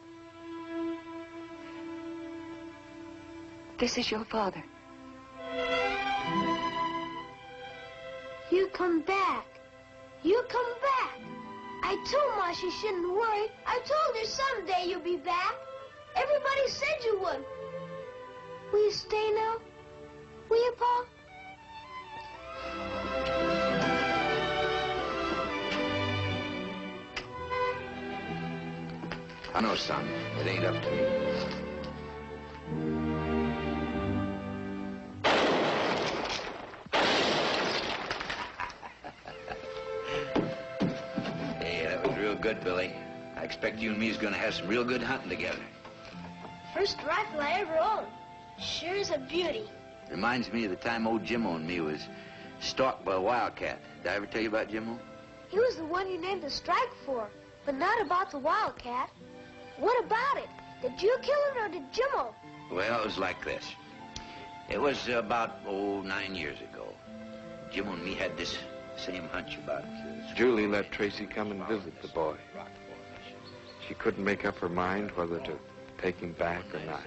this is your father. You come back. You come back. I told Ma she shouldn't worry. I told her someday you'll be back. Everybody said you would. Will you stay now? Will you, Pa? I know, son. It ain't up to me. Hey, that was real good, Billy. I expect you and me's gonna have some real good hunting together. First rifle I ever owned. Sure is a beauty. Reminds me of the time old Jimmo and me was stalked by a wildcat. Did I ever tell you about Jimmo? He was the one you named the strike for, but not about the wildcat. What about it? Did you kill it or did Jimmo? Well, it was like this. It was about, 9 years ago. Jimmo and me had this same hunch about Julie let Tracy come and visit the boy. She couldn't make up her mind whether to take him back or not.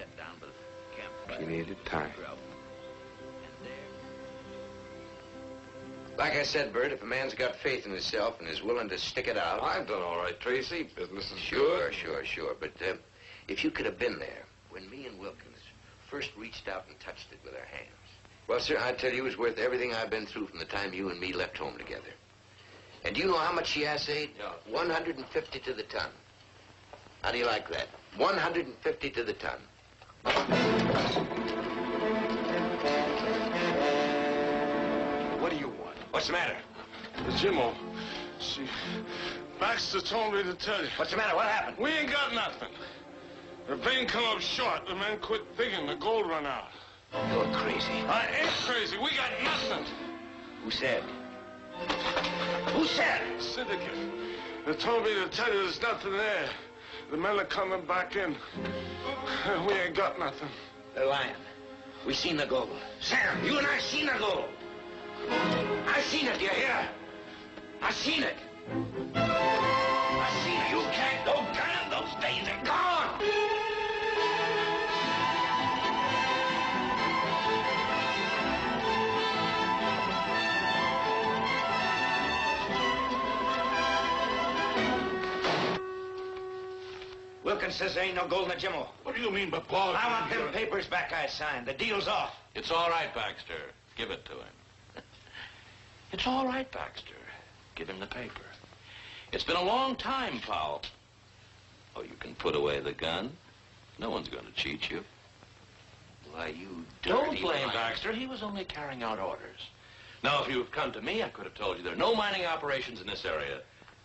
She needed time. Like I said, Bert, if a man's got faith in himself and is willing to stick it out... I've done all right, Tracy. Business is Sure. But if you could have been there when me and Wilkins first reached out and touched it with our hands... Well, sir, I tell you, it was worth everything I've been through from the time you and me left home together. And do you know how much she assayed? Yeah. 150 to the ton. How do you like that? 150 to the ton. What do you want? What's the matter? Jimmo, Baxter told me to tell you. What's the matter? What happened? We ain't got nothing. The vein come up short. The men quit digging. The gold run out. You're crazy. I ain't crazy. We got nothing. Who said? Who said? Syndicate. They told me to tell you there's nothing there. The men are coming back in. We ain't got nothing. They're lying. We seen the gold. Sam, you and I seen the gold. I seen it, do you hear? I seen it. I seen it. You can't go down. Those veins are gone. Wilkins says there ain't no gold in the Jimmo. What do you mean by Paul? I want them papers back I signed. The deal's off. It's all right, Baxter. Give it to him. It's all right, Baxter. Give him the paper. It's been a long time, Powell. Oh, you can put away the gun. No one's going to cheat you. Why, you Don't dirty blame liar. Baxter. He was only carrying out orders. Now, if you have come to me, I could have told you there are no mining operations in this area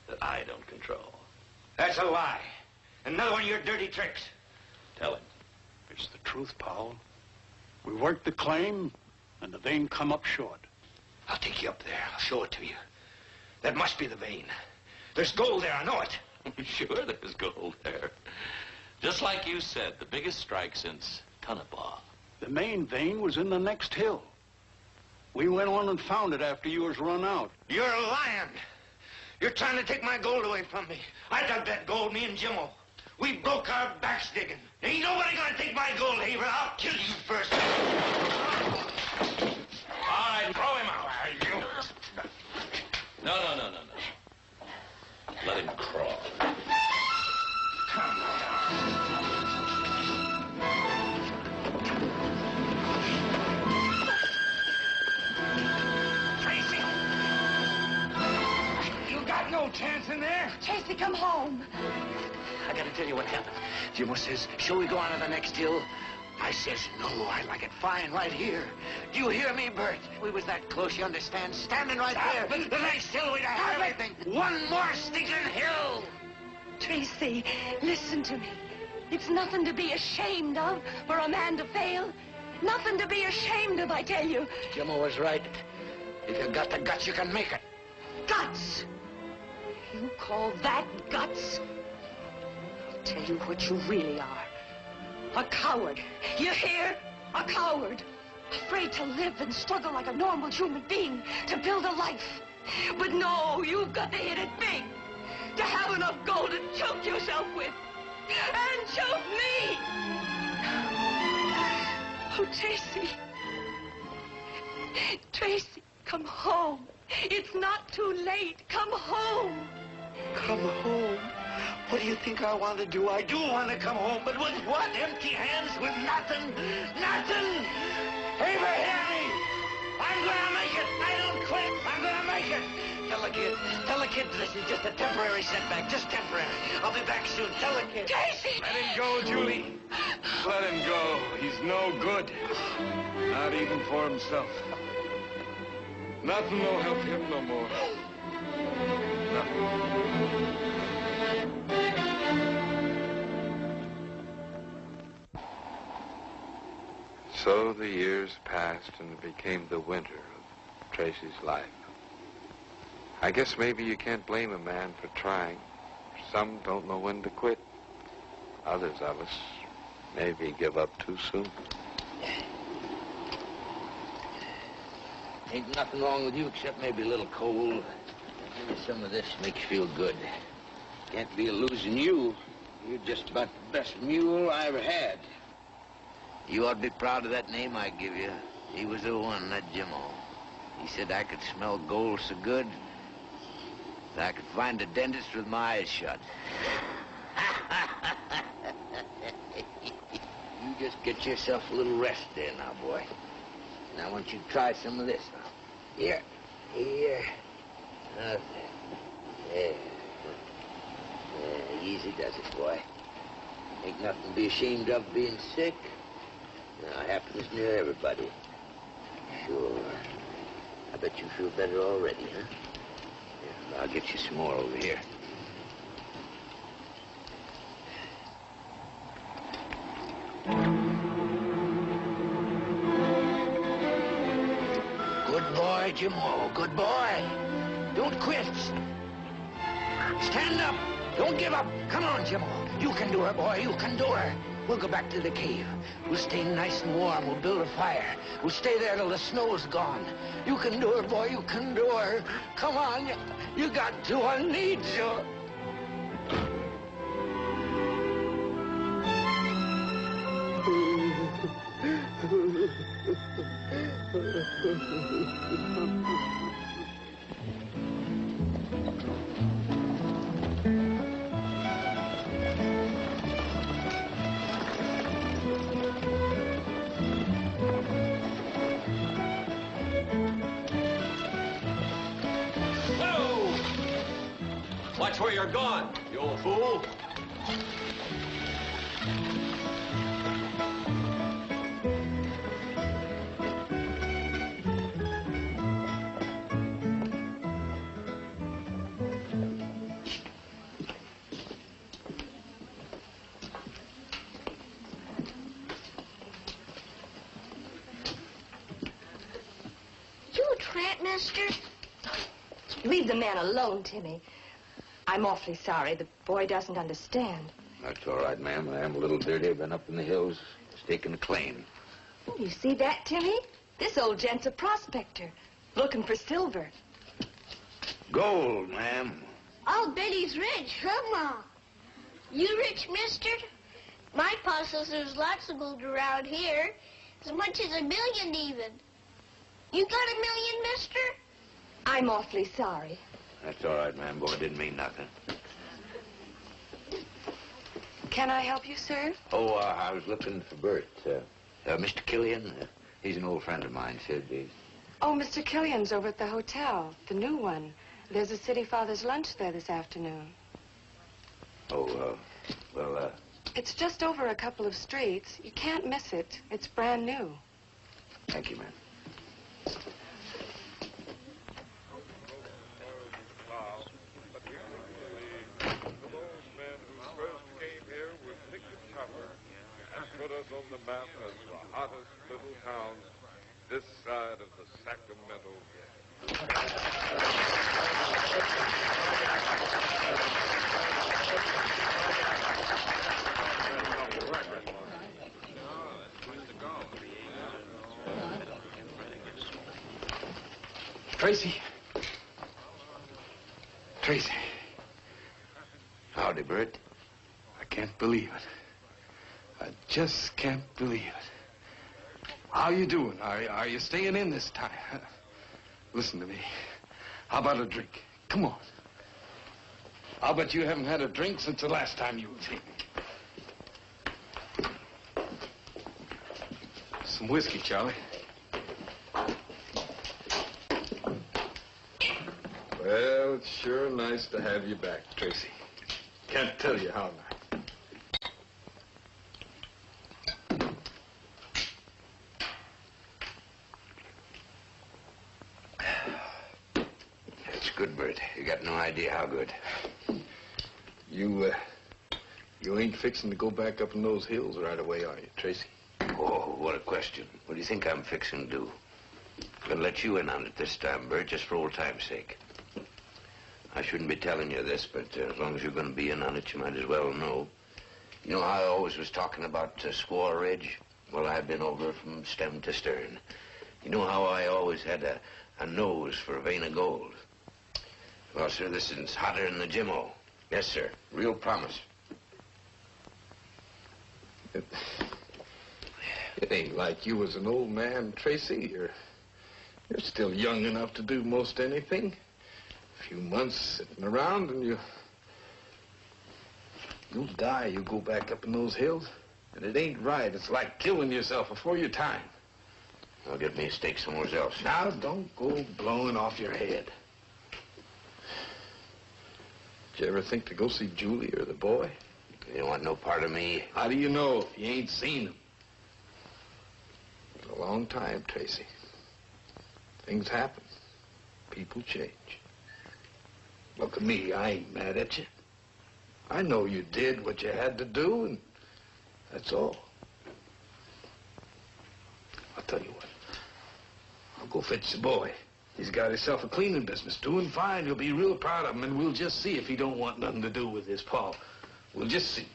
that I don't control. That's a lie. Another one of your dirty tricks. Tell him. It's the truth, Powell. We worked the claim, and the vein come up short. I'll take you up there. I'll show it to you. That must be the vein. There's gold there, I know it. Sure, there's gold there. Just like you said, the biggest strike since Tonopah. The main vein was in the next hill. We went on and found it after you was run out. You're lying. You're trying to take my gold away from me. I dug that gold, me and Jimmo. We broke our backs digging. Ain't nobody gonna take my gold, Haver. I'll kill you first. All right, throw him out. No. Let him crawl. Come down. Tracy! You got no chance in there. Tracy, come home. I gotta tell you what happened. Jimmo says, shall we go on to the next hill? I says, no, I like it fine right here. Do you hear me, Bert? We was that close, you understand? Standing right there. The next hill we'd have everything. One more stinking hill. Tracy, listen to me. It's nothing to be ashamed of for a man to fail. Nothing to be ashamed of, I tell you. Jimmo was right. If you got the guts, you can make it. Guts? You call that guts? I'll tell you what you really are. A coward. You hear? A coward. Afraid to live and struggle like a normal human being, to build a life. But no, you've got to hit it big. To have enough gold to choke yourself with. And choke me! Oh, Tracy. Tracy, come home. It's not too late. Come home. Come home? What do you think I want to do? I do want to come home, but with what? Empty hands, with nothing? Nothing! Haver, hear me! I'm gonna make it! I don't quit! I'm gonna make it! Tell the kid this is just a temporary setback, just temporary. I'll be back soon. Tell the kid. Tracy! Let him go, Julie. Let him go. He's no good. Not even for himself. Nothing will help him no more. Nothing. So the years passed and it became the winter of Tracy's life. I guess maybe you can't blame a man for trying. Some don't know when to quit. Others of us maybe give up too soon. Ain't nothing wrong with you except maybe a little cold. Maybe some of this makes you feel good. Can't be losing you. You're just about the best mule I ever had. You ought to be proud of that name I give you. He was the one, that Jimmo. He said I could smell gold so good that I could find a dentist with my eyes shut. You just get yourself a little rest there now, boy. Now, I want you to try some of this now. Here. Here. Okay. There. Yeah, easy does it, boy. Ain't nothing to be ashamed of being sick. Now, happens near everybody. Sure. I bet you feel better already, huh? Yeah, I'll get you some more over here. Good boy, Jimmo. Good boy. Don't quit. Stand up. Don't give up. Come on, Jimmo. You can do her, boy. You can do her. We'll go back to the cave. We'll stay nice and warm. We'll build a fire. We'll stay there till the snow's gone. You can do her, boy. You can do her. Come on. You got to. I need you. Watch where you're going, you old fool. You a tramp, mister? Leave the man alone, Timmy. I'm awfully sorry. The boy doesn't understand. That's all right, ma'am. I am a little dirty. I've been up in the hills staking a claim. Oh, you see that, Timmy? This old gent's a prospector, looking for silver. Gold, ma'am. I'll bet he's rich, huh, Ma? You rich, mister? My pa says there's lots of gold around here, as much as 1 million even. You got 1 million, mister? I'm awfully sorry. That's all right, ma'am. Boy, didn't mean nothing. Can I help you, sir? Oh, I was looking for Bert. Mr. Killian, he's an old friend of mine, said he's... Oh, Mr. Killian's over at the hotel, the new one. There's a City Father's lunch there this afternoon. Oh, well, It's just over a couple of streets. You can't miss it. It's brand new. Thank you, ma'am. Put us on the map as the hottest little town this side of the Sacramento. Tracy. Tracy. Howdy, Bert. I can't believe it. I just can't believe it. How you doing? Are you staying in this time? Listen to me. How about a drink? Come on. I'll bet you haven't had a drink since the last time you was here. Some whiskey, Charlie. Well, it's sure nice to have you back, Tracy. Can't tell you how nice. It's good, Bert. You got no idea how good. You ain't fixing to go back up in those hills right away, are you, Tracy? Oh, what a question. What do you think I'm fixing to do? I'm gonna let you in on it this time, Bert, just for old time's sake. I shouldn't be telling you this, but as long as you're gonna be in on it, you might as well know. You know how I always was talking about Squaw Ridge? Well, I've been over from stem to stern. You know how I always had a nose for a vein of gold? Well, sir, this is hotter than the Jimmo. Yes, sir. Real promise. It ain't like you was an old man, Tracy. You're still young enough to do most anything. A few months sitting around and you'll die. You go back up in those hills. And it ain't right. It's like killing yourself before your time. I'll get me a stake somewhere else. Now, don't go blowing off your head. Did you ever think to go see Julie or the boy? You don't want no part of me. How do you know if you ain't seen them? It's a long time, Tracy. Things happen. People change. Look at me. I ain't mad at you. I know you did what you had to do, and that's all. I'll tell you what. I'll go fetch the boy. He's got himself a cleaning business, doing fine. You'll be real proud of him, and we'll just see if he don't want nothing to do with his pa. We'll just see.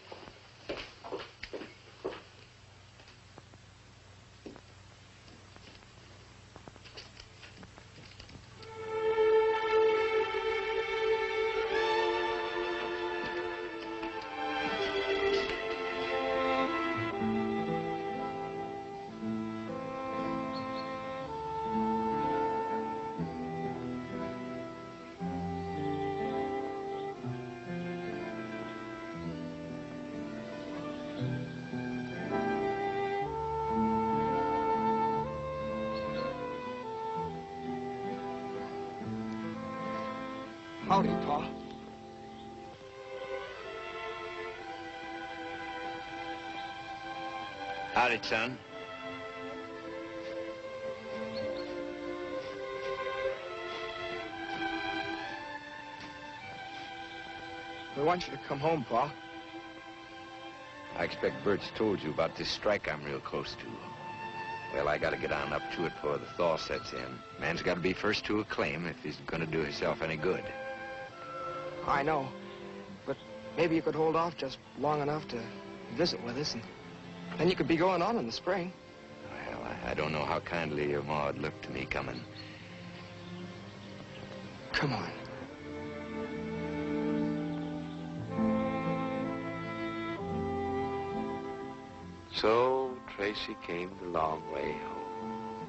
Howdy, Pa. Howdy, son. We want you to come home, Pa. I expect Bert's told you about this strike I'm real close to. Well, I gotta get on up to it before the thaw sets in. Man's gotta be first to a claim if he's gonna do himself any good. I know. But maybe you could hold off just long enough to visit with us, and then you could be going on in the spring. Well, I don't know how kindly your ma'd look to me coming. Come on. So Tracy came the long way home.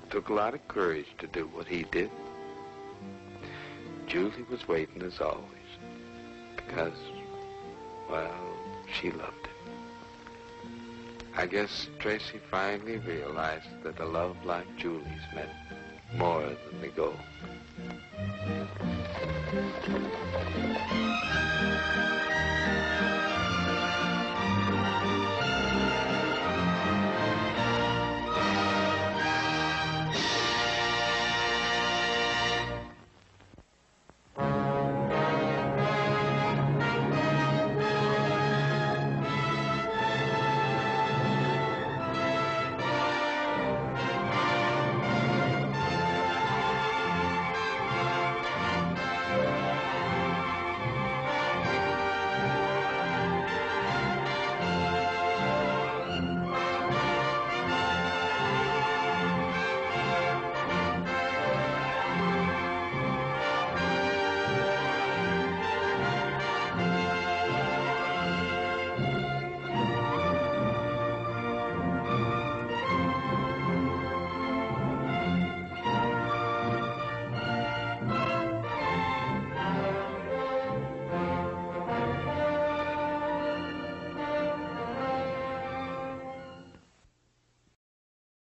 Took a lot of courage to do what he did. Julie was waiting as always. Because, well, she loved him. I guess Tracy finally realized that a love like Julie's meant more than the gold.